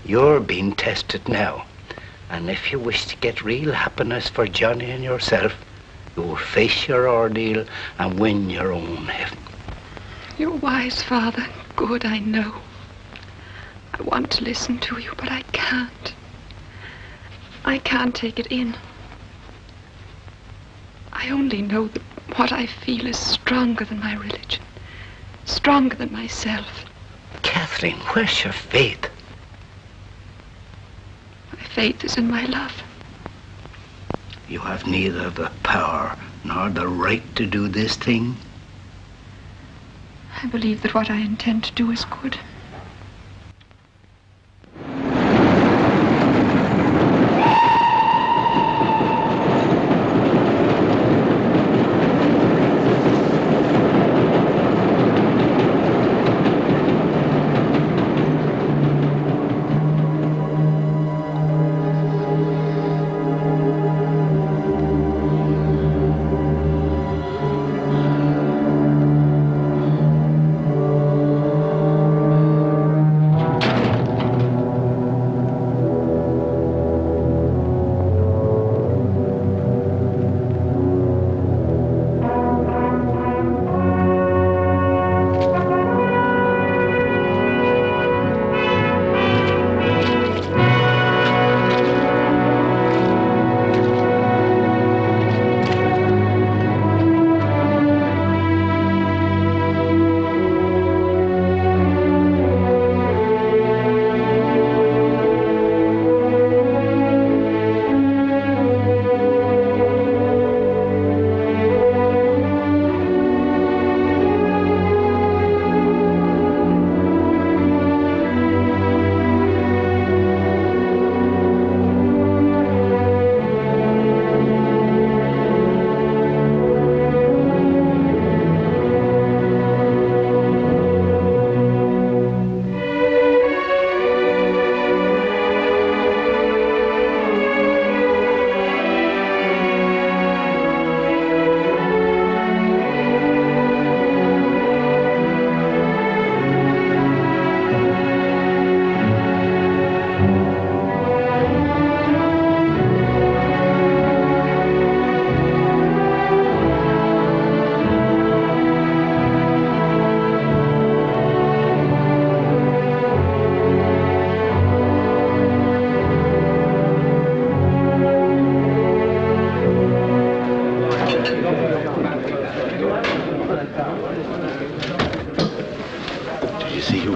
You're being tested now, and if you wish to get real happiness for Johnny and yourself, you will face your ordeal and win your own heaven. You're wise, Father. Good, I know. I want to listen to you, but I can't. I can't take it in. I only know that what I feel is stronger than my religion, stronger than myself. Kathleen, where's your faith? My faith is in my love. You have neither the power nor the right to do this thing. I believe that what I intend to do is good.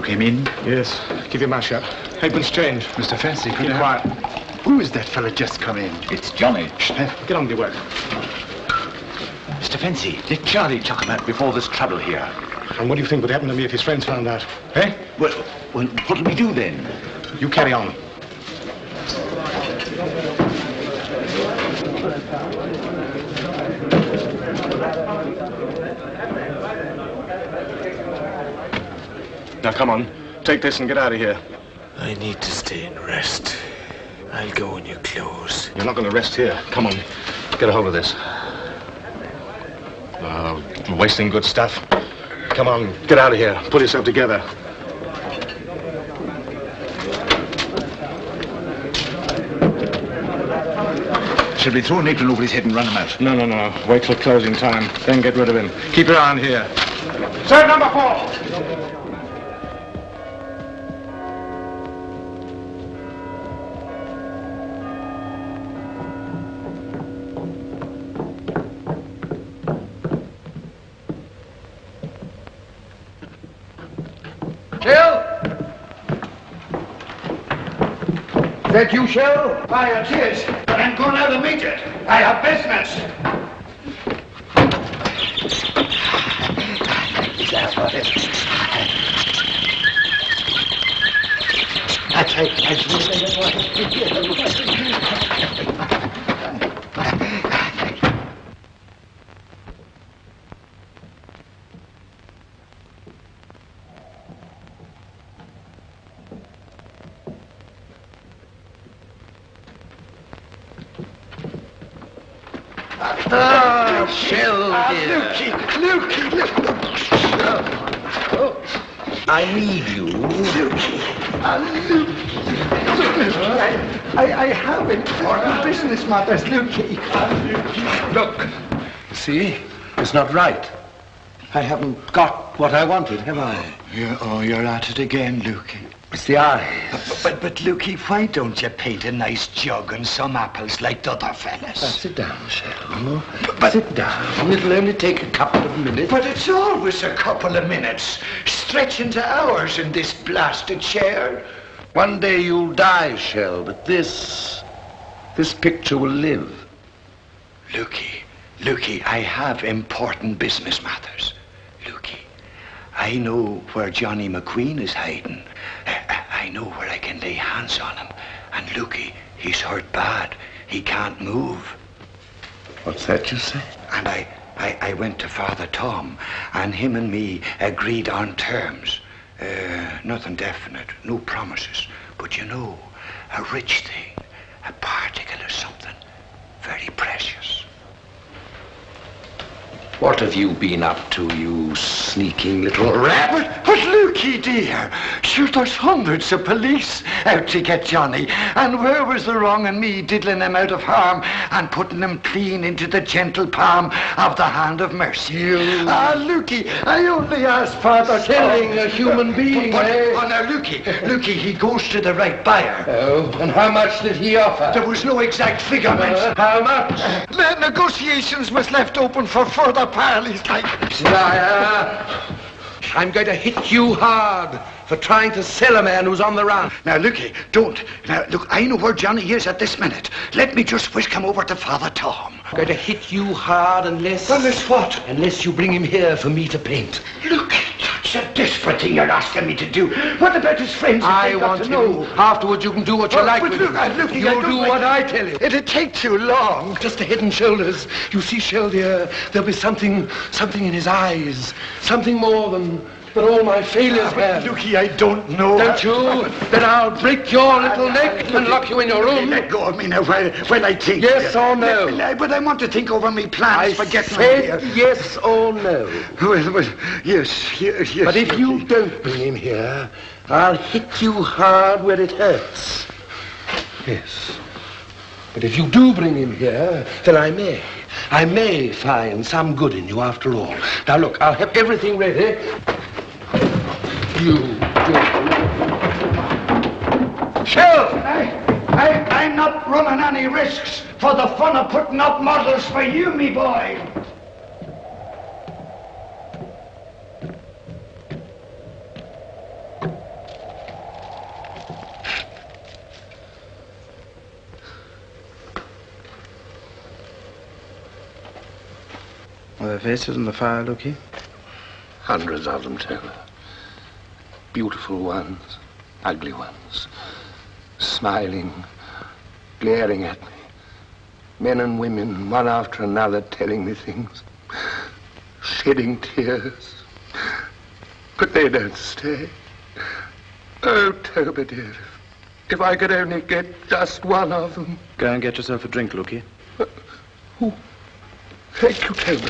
Came in? Yes. Give your mouth shut. Apron's changed. Mr. Fancy, Keep quiet. Who is that fella just come in? It's Johnny. Shh, get on with your work. Mr. fancy. Let Charlie chuck him out before there's trouble here. And what do you think would happen to me if his friends found out? Eh? Well, what'll we do then? You carry on. Now, come on. Take this and get out of here. I need to stay and rest. I'll go when you close. You're not going to rest here. Come on. Get a hold of this. You're wasting good stuff. Come on. Get out of here. Pull yourself together. Should we throw an apron over his head and run him out? No. Wait till closing time. Then get rid of him. Keep your eye on here. Sir, number 4. Is that you, Shell? Why, it is. But I'm going out to meet it. I have business. That's what it is. Oh, Shell, dear. Lukey. I need you. Lukey. I have important business matters, Lukey. Look, see? It's not right. I haven't got what I wanted, have I? You're at it again, Lukey. It's the eyes. But Lukey, why don't you paint a nice jug and some apples like the other fellas? Sit down, Shell. Sit down. It'll only take a couple of minutes. But it's always a couple of minutes. Stretch into hours in this blasted chair. One day you'll die, Shell, but this picture will live. Lukey, I have important business matters. Lukey, I know where Johnny McQueen is hiding. I know where I can lay hands on him. And Lukey, he's hurt bad. He can't move. What's that you say? And I went to Father Tom, and him and me agreed on terms. Nothing definite, no promises. But you know, a rich thing, a particle of something very precious. What have you been up to, you sneaking little rat? But Lukey, dear, sure, there's hundreds of police out to get Johnny. And where was the wrong in me diddling him out of harm and putting him clean into the gentle palm of the hand of mercy? Lukey, I only asked Father Killing a human being, eh? Oh, now, Lukey, he goes to the right buyer. Oh, and how much did he offer? There was no exact figure mentioned. How much? The negotiations was left open for further parleys, like. Liar! I'm going to hit you hard for trying to sell a man who's on the run. Now, Lukey, don't. Now, look, I know where Johnny is at this minute. Let me just whisk him over to Father Tom. I'm going to hit you hard unless... Unless what? Unless you bring him here for me to paint. Lukey, that's a desperate thing you're asking me to do. What about his friends? I want to know. Afterwards, you can do what you like with him. Lukey, You'll do what I tell you. It'd take too long. Just the head and shoulders. You see, Shell, dear, there'll be something in his eyes. Something more than all my failures have. Lukey, I don't know. Don't you? Then I'll break your little neck and lock you in your room. Let go of me now when I think. Yes or no? But I want to think over me plans for getting said yes or no. Well, yes. But if you don't bring him here, I'll hit you hard where it hurts. Yes. But if you do bring him here, then I may find some good in you after all. Now look, I'll have everything ready. Shell! I'm not running any risks for the fun of putting up models for you, me boy. Are there faces in the fire, Lukey? Hundreds of them, Taylor. Beautiful ones, ugly ones. Smiling, glaring at me. Men and women, one after another, telling me things. Shedding tears. But they don't stay. Oh, Toba, dear, if I could only get just one of them. Go and get yourself a drink, Lukey. Thank you, Toba.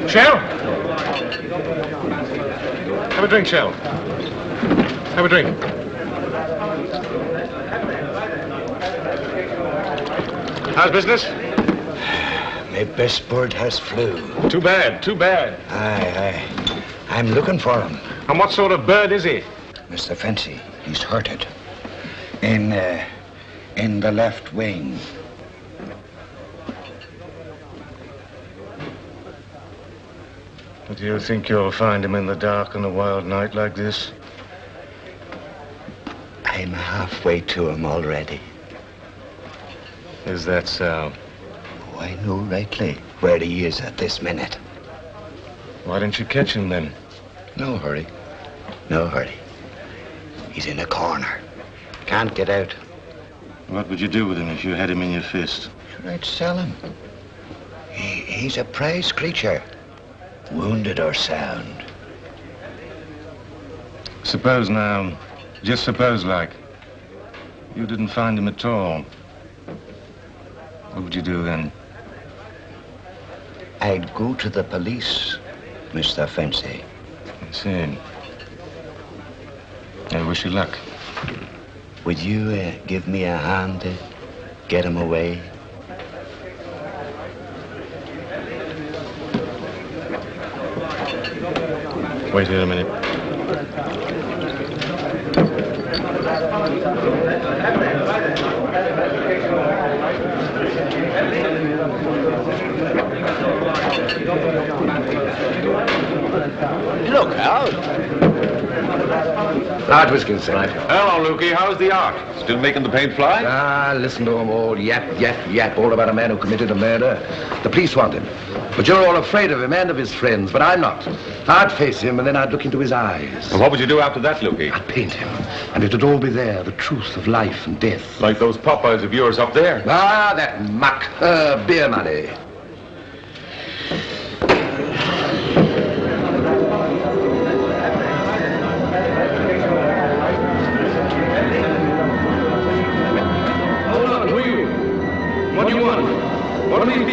Shell? Have a drink, Shell. Have a drink. How's business? My best bird has flew. Too bad, too bad. Aye. I'm looking for him. And what sort of bird is he? Mr. Fancy, he's hurted. In the left wing. Do you think you'll find him in the dark on a wild night like this? I'm halfway to him already. Is that so? Oh, I know rightly where he is at this minute. Why didn't you catch him then? No hurry. No hurry. He's in a corner. Can't get out. What would you do with him if you had him in your fist? Sure, I'd sell him. He's a prize creature. Wounded or sound. Suppose now, just suppose like, you didn't find him at all. What would you do then? I'd go to the police, Mr. Fancy. I see. I wish you luck. Would you give me a hand to get him away? Wait here a minute. Look, Al. Large whiskey, sir. Right. Hello, Lukey. How's the art? Still making the paint fly? Ah, listen to them all. Yap, all about a man who committed a murder. The police want him. But you're all afraid of him and of his friends, but I'm not. I'd face him, and then I'd look into his eyes. Well, what would you do after that, Lukey? I'd paint him, and it'd all be there, the truth of life and death. Like those Popeyes of yours up there? Ah, that muck. Beer money.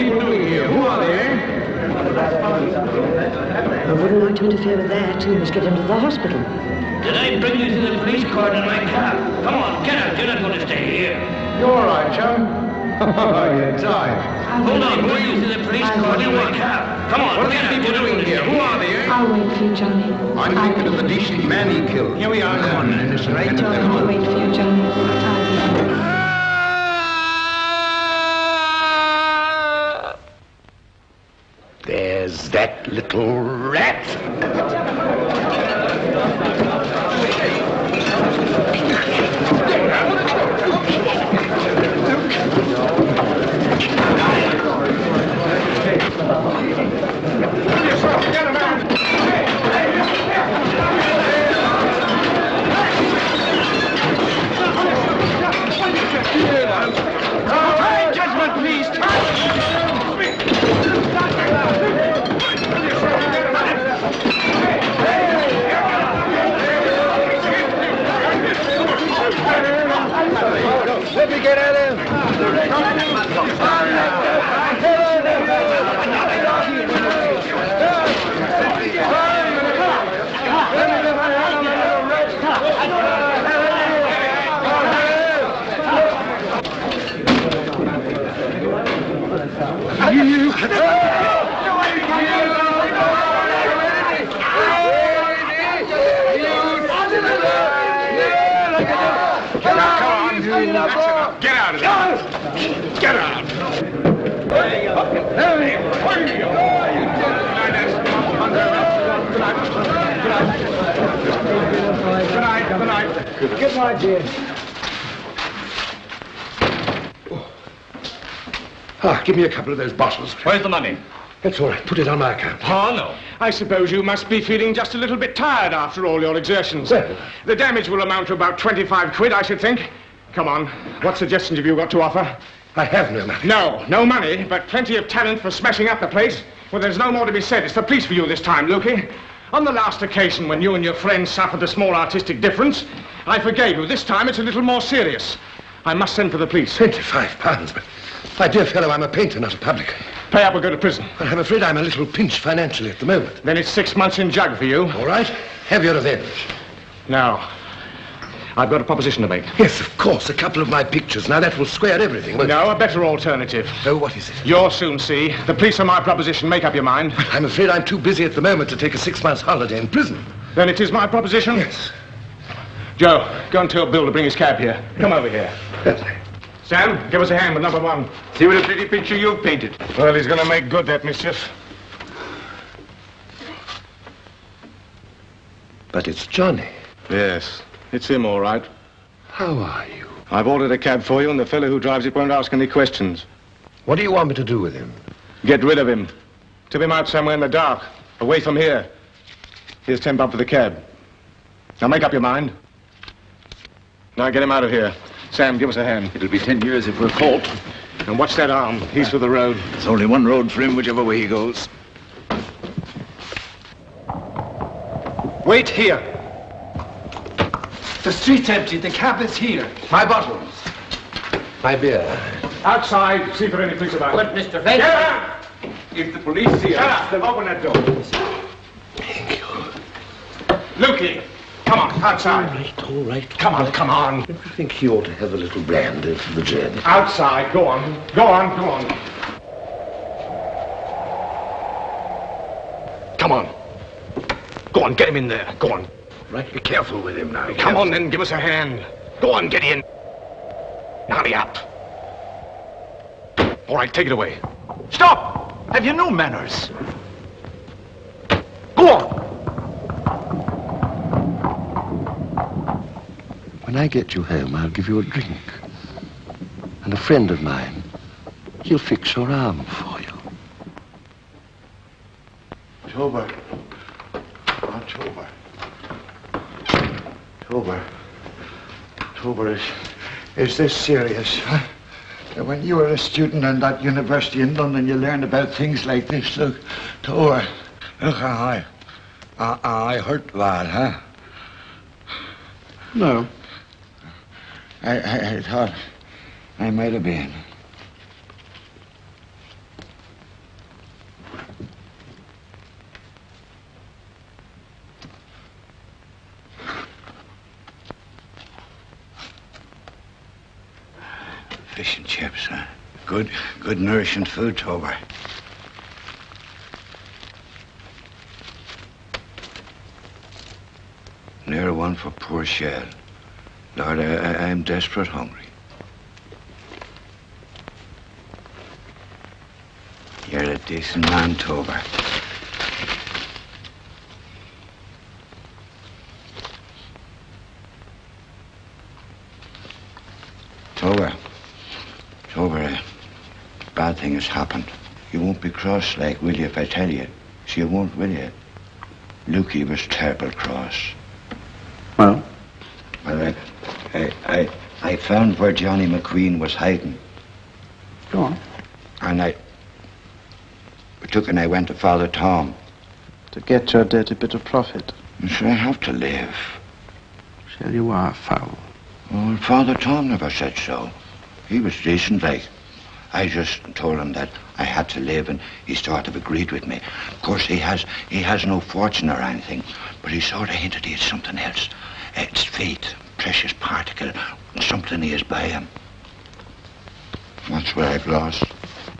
people doing here? Who are they? I wouldn't like to interfere with that. We must get him to the hospital. Did I bring you to the police court in my cab? Come on, get out. You're not going to stay here. You all right, chum? You're tired. Hold on, bring you to the police court in my cab. Come on, What are get these out. people doing here? Who are they? I'll wait for you, Johnny. I'm thinking of the decent man he killed. Here we are. Come on, man. It's right. I'll wait for you, Johnny. There's that little rat. Judgment, please. Let me get at him. Get out of there. Get out. Good night. Good night, dear. Give me a couple of those bottles. Where's the money? That's all right. Put it on my account. Oh, no. I suppose you must be feeling just a little bit tired after all your exertions. Well. The damage will amount to about 25 quid, I should think. Come on. What suggestions have you got to offer? I have no money. No money, but plenty of talent for smashing up the place. Well, there's no more to be said. It's the police for you this time, Lukey. On the last occasion when you and your friends suffered a small artistic difference, I forgave you. This time it's a little more serious. I must send for the police. £25, but my dear fellow, I'm a painter, not a publican. Pay up or go to prison. Well, I'm afraid I'm a little pinched financially at the moment. Then it's 6 months in jug for you. All right. Have your revenge. Now, I've got a proposition to make. Yes, of course. A couple of my pictures. Now, that will square everything, won't it? No, a better alternative. Oh, what is it? You'll soon see. The police are my proposition. Make up your mind. I'm afraid I'm too busy at the moment to take a 6 months holiday in prison. Then it is my proposition? Yes. Joe, go and tell Bill to bring his cab here. Come over here. Sam, give us a hand with number 1. See what a pretty picture you've painted. Well, he's going to make good that mischief. But it's Johnny. Yes, it's him, all right. How are you? I've ordered a cab for you, and the fellow who drives it won't ask any questions. What do you want me to do with him? Get rid of him. Tip him out somewhere in the dark, away from here. Here's 10 bob for the cab. Now make up your mind. Now get him out of here. Sam, give us a hand. It'll be 10 years if we're caught. And watch that arm. He's for the road. There's only one road for him, whichever way he goes. Wait here. The street's empty. The cab is here. My bottles. My beer. Outside, see if there are any police about. But, Mr. Venture... Get out! If the police see us... Shut up! Open that door. Thank you. Lukey, come on, outside. All right. Come on. Don't you think he ought to have a little brandy for the journey? Outside, go on. Go on. Come on. Go on, get him in there. Go on. Right, be careful with him now. Come on, then, give us a hand. Go on, get in. Hurry up. All right, take it away. Stop! Have you no manners? Go on. When I get you home, I'll give you a drink. And a friend of mine, he'll fix your arm for you. Tober, is this serious? Huh? When you were a student in that university in London, you learned about things like this. Look, Tober, look, I hurt bad, huh? No. I thought I might have been. Fish and chips, huh? Good nourishing food, Tober. Near one for poor Shell. Lord, I'm desperate hungry. You're a decent man, Tober. Tober, a bad thing has happened. You won't be cross-like, will you, if I tell you? So you won't, will you? Lukey was terrible cross. Well? Well, I found where Johnny McQueen was hiding. Go on. And I went to Father Tom. To get your dirty bit of profit. So I have to live. Shall you are foul. Well, Father Tom never said so. He was decent, like. I just told him that I had to live, and he sort of agreed with me. Of course, he has no fortune or anything, but he sort of hinted he had something else. It's fate, precious particle, something he has by him. That's what I've lost.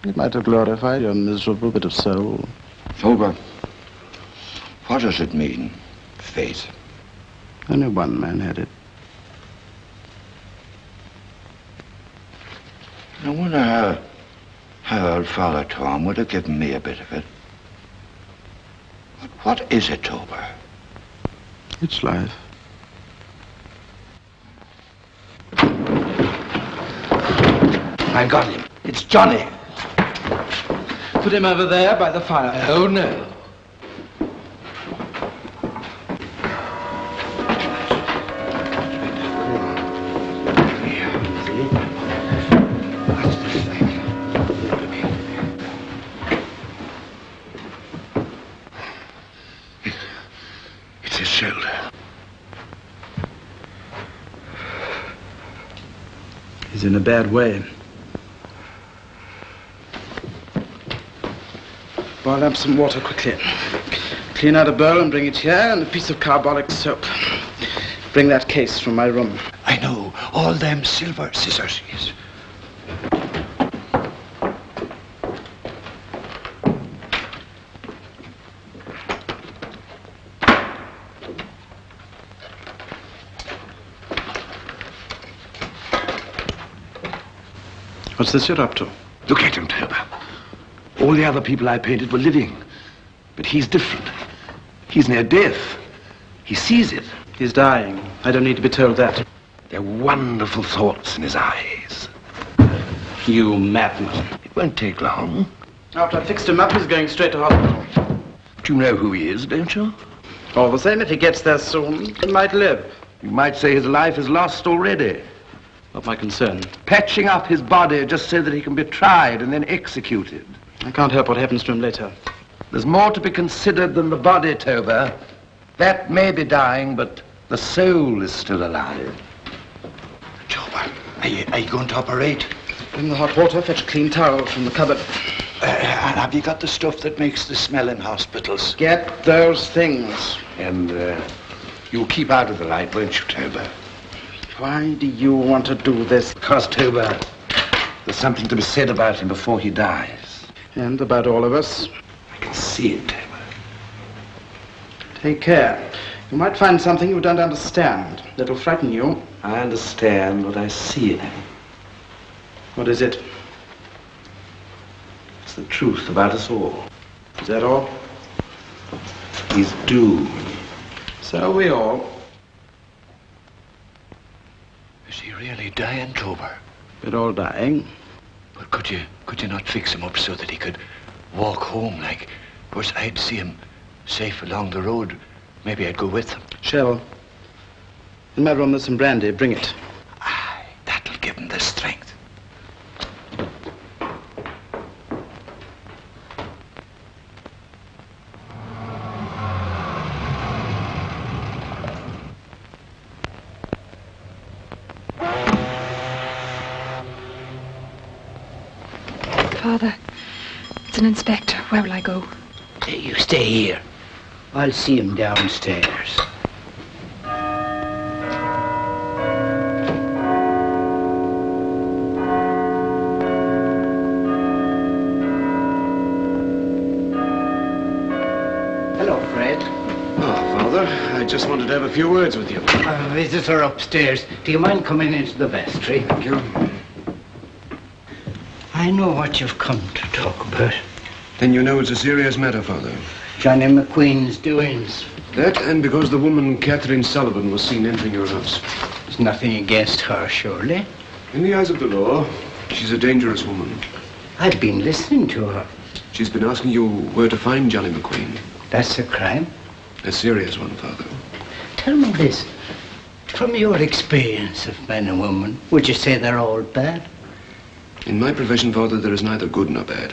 It might have glorified your miserable bit of soul. Tober, what does it mean, fate? Only one man had it. I wonder how old Father Tom would have given me a bit of it. What is it, Tober? It's life. I got him. It's Johnny. Put him over there by the fire. Oh, no. It's his shoulder. He's in a bad way. Boil up some water quickly. Clean out a bowl and bring it here, and a piece of carbolic soap. Bring that case from my room. I know. All them silver scissors. Yes. What's this you're up to? Look at him, Tober. All the other people I painted were living. But he's different. He's near death. He sees it. He's dying. I don't need to be told that. There are wonderful thoughts in his eyes. You madman. It won't take long. After I fixed him up, he's going straight to hospital. But you know who he is, don't you? All the same, if he gets there soon, he might live. You might say his life is lost already. Not my concern. Patching up his body just so that he can be tried and then executed. I can't help what happens to him later. There's more to be considered than the body, Tober. That may be dying, but the soul is still alive. Tober, are you going to operate? In the hot water, fetch a clean towel from the cupboard. And have you got the stuff that makes the smell in hospitals? Get those things. And you'll keep out of the light, won't you, Tober? Why do you want to do this? Because, Tober, there's something to be said about him before he dies. And about all of us. I can see it, Tober. Take care. You might find something you don't understand that'll frighten you. I understand what I see in him. What is it? It's the truth about us all. Is that all? He's doomed. So are we all. Is he really dying, Tober? We're all dying. But could you not fix him up so that he could walk home, like? Of course, I'd see him safe along the road. Maybe I'd go with him. Shell, in my room there's some brandy. Bring it. Aye, that'll give him the strength. Father, it's an inspector. Where will I go? You stay here. I'll see him downstairs. Father. I just wanted to have a few words with you. Visitor upstairs. Do you mind coming into the vestry? Thank you. I know what you've come to talk about. Then you know it's a serious matter, Father. Johnny McQueen's doings. That and because the woman Kathleen Sullivan was seen entering your house. There's nothing against her, surely. In the eyes of the law, she's a dangerous woman. I've been listening to her. She's been asking you where to find Johnny McQueen. That's a crime? A serious one, Father. Tell me this. From your experience of men and women, would you say they're all bad? In my profession, Father, there is neither good nor bad.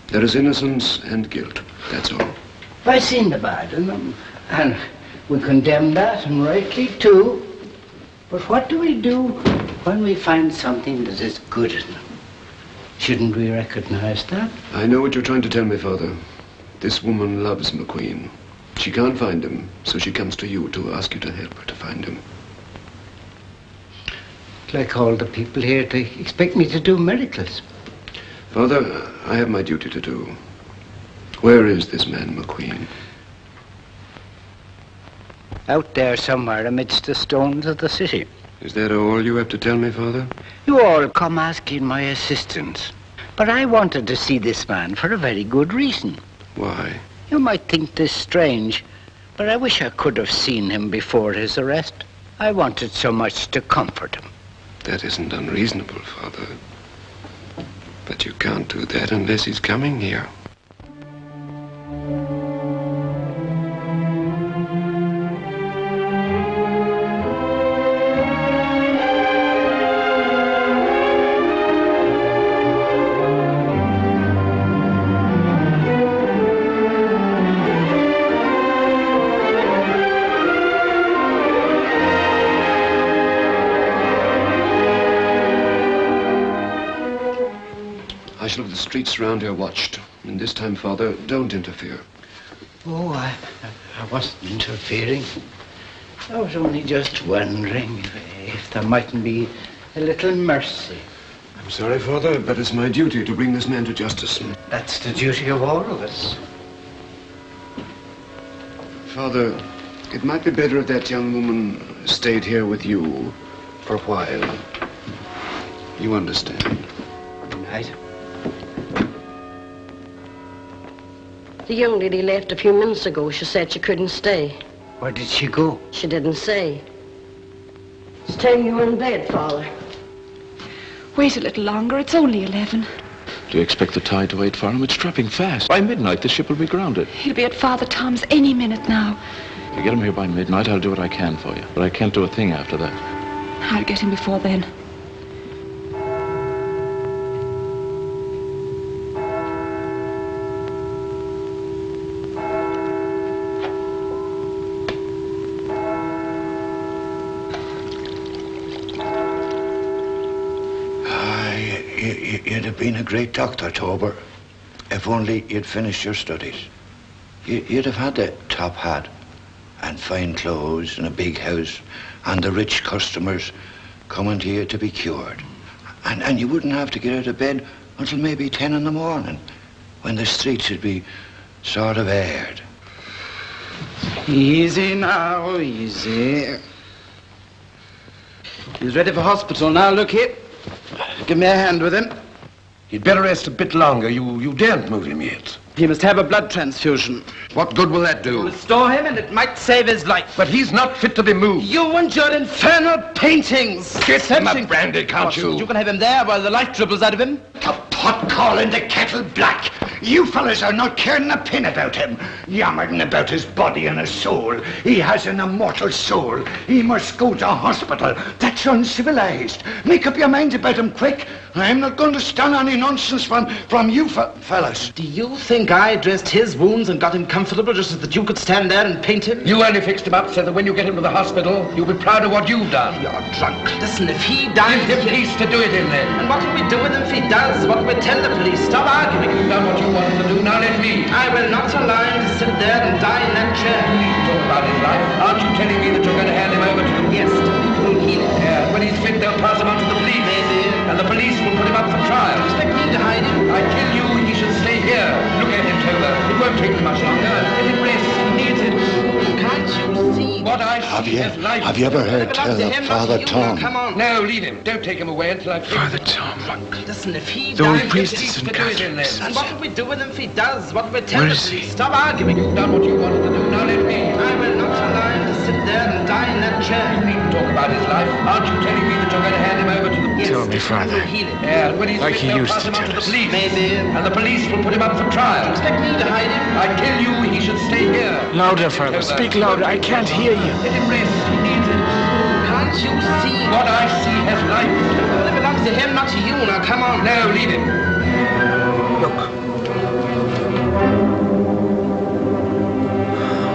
There is innocence and guilt. That's all. I've seen the bad in them, and we condemn that, and rightly too. But what do we do when we find something that is good in them? Shouldn't we recognize that? I know what you're trying to tell me, Father. This woman loves McQueen. She can't find him, so she comes to you to ask you to help her to find him. Like all the people here to expect me to do miracles. Father, I have my duty to do. Where is this man, McQueen? Out there somewhere amidst the stones of the city. Is that all you have to tell me, Father? You all come asking my assistance. But I wanted to see this man for a very good reason. Why? You might think this strange, but I wish I could have seen him before his arrest. I wanted so much to comfort him. That isn't unreasonable, Father. But you can't do that unless he's coming here. I shall have the streets around here watched. And this time, Father, don't interfere. Oh, I wasn't interfering. I was only just wondering if there mightn't be a little mercy. I'm sorry, Father, but it's my duty to bring this man to justice. That's the duty of all of us. Father, it might be better if that young woman stayed here with you for a while. You understand? Right. The young lady left a few minutes ago. She said she couldn't stay. Where did she go? She didn't say. It's time you were in bed, Father. Wait a little longer. It's only 11. Do you expect the tide to wait for him? It's dropping fast. By midnight, the ship will be grounded. He'll be at Father Tom's any minute now. If you get him here by midnight, I'll do what I can for you. But I can't do a thing after that. I'll get him before then. You'd have been a great doctor, Tober, if only you'd finished your studies. You'd have had the top hat and fine clothes and a big house and the rich customers coming to you to be cured. And you wouldn't have to get out of bed until maybe 10 in the morning, when the streets would be sort of aired. Easy now, easy. He's ready for hospital now, look here. Give me a hand with him. You'd better rest a bit longer. You daren't move him yet. He must have a blood transfusion. What good will that do? Restore him and it might save his life. But he's not fit to be moved. You and your infernal paintings. Get him a brandy, can't you? You can have him there while the life dribbles out of him. The pot calling the kettle black. You fellas are not caring a pin about him. Yammering about his body and his soul. He has an immortal soul. He must go to hospital. That's uncivilized. Make up your minds about him quick. I'm not going to stand any nonsense from you fellas. Do you think I dressed his wounds and got him comfortable just so that you could stand there and paint him? You only fixed him up so that when you get him to the hospital, you'll be proud of what you've done. You're drunk. Listen, if he dies... Give him peace to do it in then. And what will we do with him if he does? What will we tell the police? Stop arguing. You've done what you wanted to do. Now let me. I will not allow him to sit there and die in that chair. Talk about his life. Aren't you telling me that you're going to hand him over to them? Yes, we'll heal him. Yeah, when he's fit, they'll pass him on to the police. Maybe. And the police will put him up for trial. You expect me to hide him? I tell you, he should stay here. Look at him, Tober. It won't take much longer. Let him rest. He needs it. Can't you Have you ever heard tell of Father Tom? Come on. No, leave him. Don't take him away until I've... Father Tom. Listen, if he Those dies... priests and Catholics. And what will we do with him if he does? What will we tell Where the is he? police? Stop arguing. You've done what you wanted to do. Now let me. I will not allow him to sit there and die in that chair. You needn't talk about his life. Aren't you telling me that you're going to hand him over to the... Yes, Tell me, Father. Yeah, and when he's Like fit, he they'll used pass to him on tell to the us. police. Maybe. And the police will put him up for trial. Expect me to hide him? I tell you, he should stay here. Louder, Father. Speak louder. I can't hear you. Let him rest. He needs it. Can't you see? What I see has life. Well, it belongs to him, not to you. Now, come on. No, leave him. Look.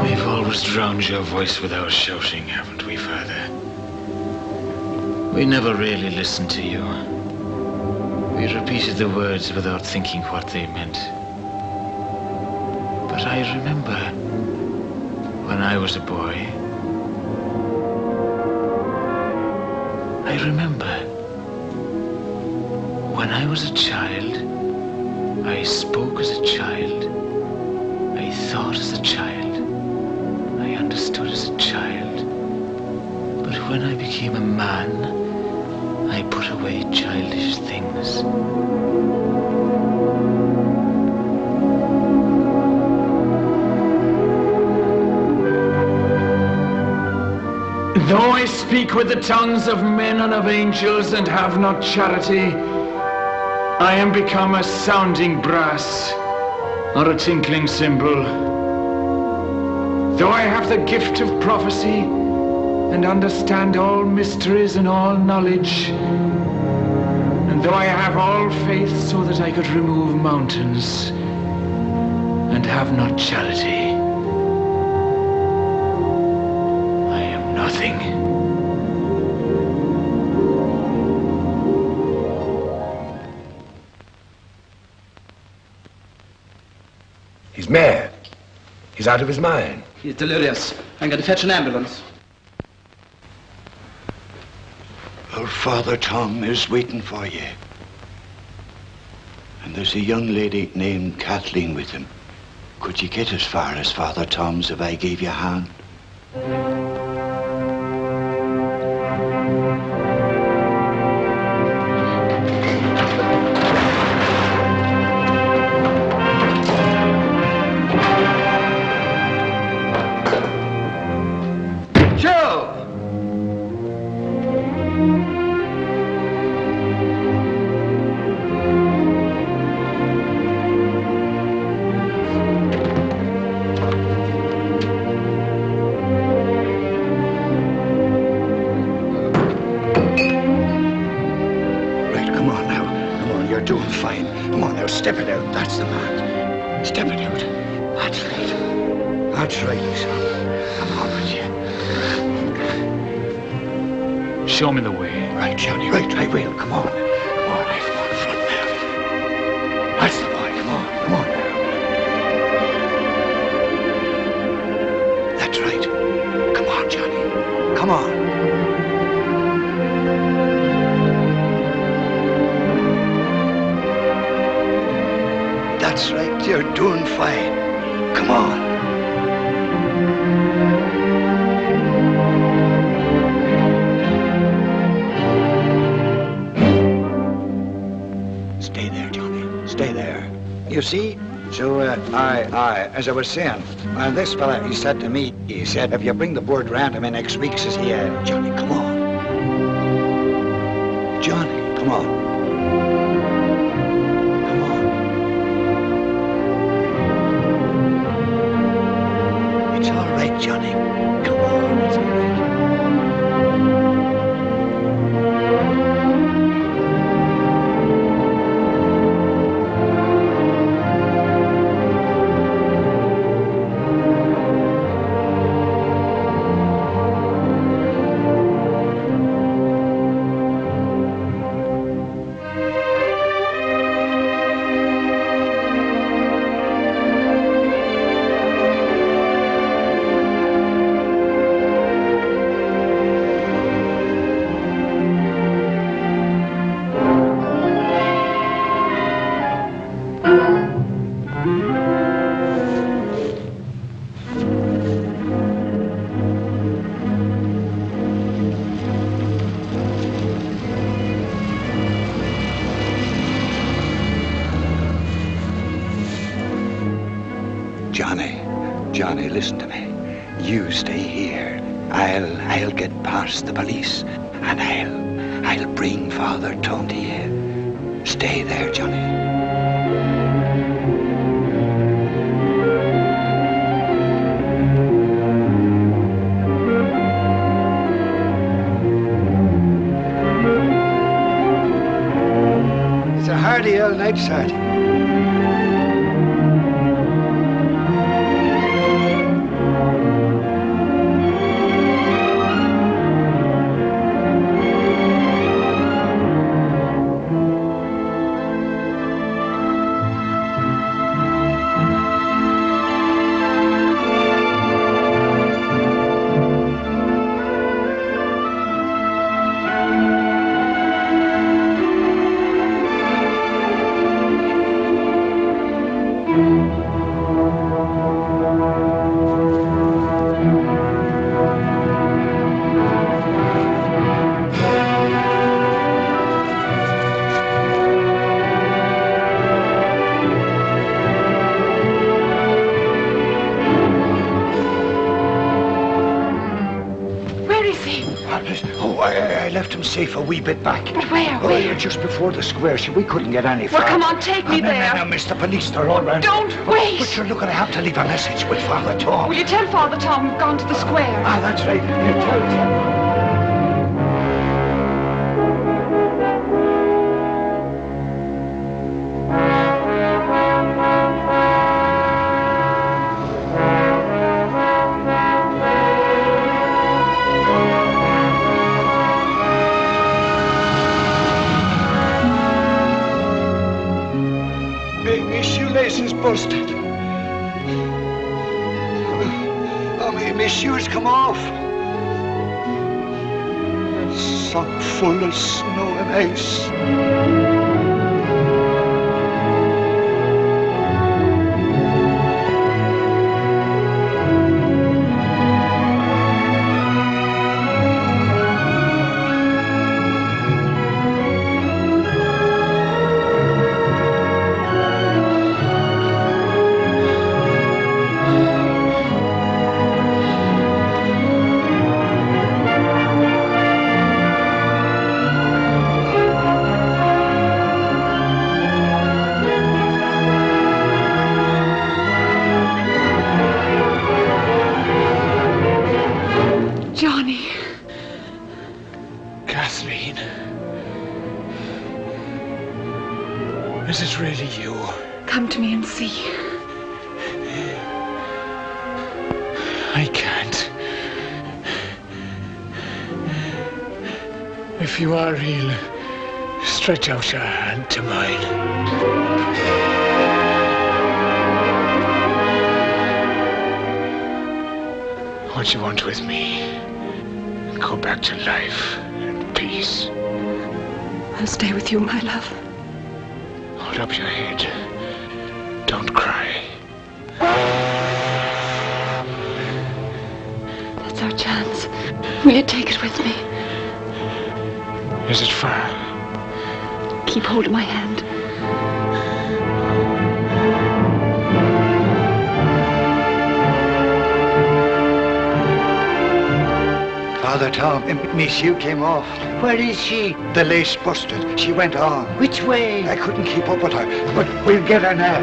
We've always drowned your voice with our shouting, haven't we, Father? We never really listened to you. We repeated the words without thinking what they meant. But I remember when I was a boy. I remember when I was a child, I spoke as a child, I thought as a child, I understood as a child. But when I became a man, I put away childish things. Though I speak with the tongues of men and of angels and have not charity, I am become a sounding brass or a tinkling cymbal. Though I have the gift of prophecy and understand all mysteries and all knowledge, and though I have all faith so that I could remove mountains and have not charity, I am nothing. He's mad. He's out of his mind. He's delirious. I'm going to fetch an ambulance. Our Father Tom is waiting for you. And there's a young lady named Kathleen with him. Could you get as far as Father Tom's if I gave you a hand? Step it out. That's the man. Step it out. That's right. That's right, son. Come on with you. Show me the way. Right, Johnny. Right, I will. Come on. Come on, I've one front now. That's the boy. Come on. Come on now. That's right. Come on, Johnny. Come on. That's right, you're doing fine. Come on. Stay there, Johnny. Stay there. You see? So, as I was saying, this fella, he said to me, he said, if you bring the board round to me next week, says he, Johnny, come on. Johnny, come on. Johnny, come on, it's all right. Johnny, listen to me. You stay here. I'll get past the police, and I'll bring Father Tom to you. Stay there, Johnny. It's a hardy old night, Sergeant. I left him safe a wee bit back. But where? Oh, just before the square. We couldn't get any further. Well, come on, take me there. No, Miss, the police, they're all round. Don't wait. But sure, look, I have to leave a message with Father Tom. Will you tell Father Tom we've gone to the square? Ah, that's right. You tell him. My shoelace is busted. Oh, my shoes come off. I'm sock full of snow and ice. Johnny. Kathleen. Is it really you? Come to me and see. I can't. If you are real, stretch out your hand to mine. What you want with me? Go back to life and peace. I'll stay with you, my love. Hold up your head. Don't cry. That's our chance. Will you take it with me? Is it far? Keep hold of my hand. Father Tom, Miss shoe came off. Where is she? The lace busted. She went on. Which way? I couldn't keep up with her, but we'll get her now.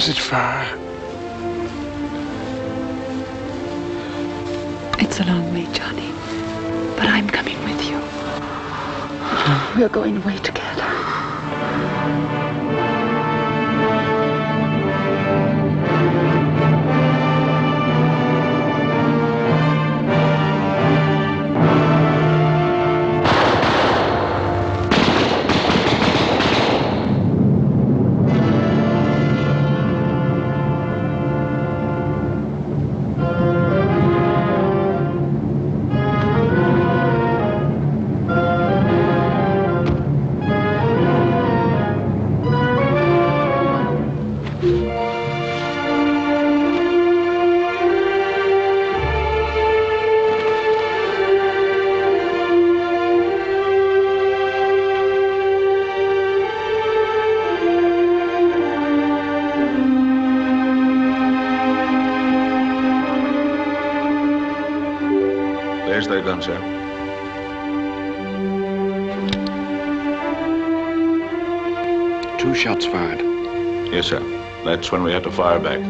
Is it far? It's a long way, Johnny. But I'm coming with you. We're going away together. There's their gun, sir. Two shots fired. Yes, sir. That's when we had to fire back.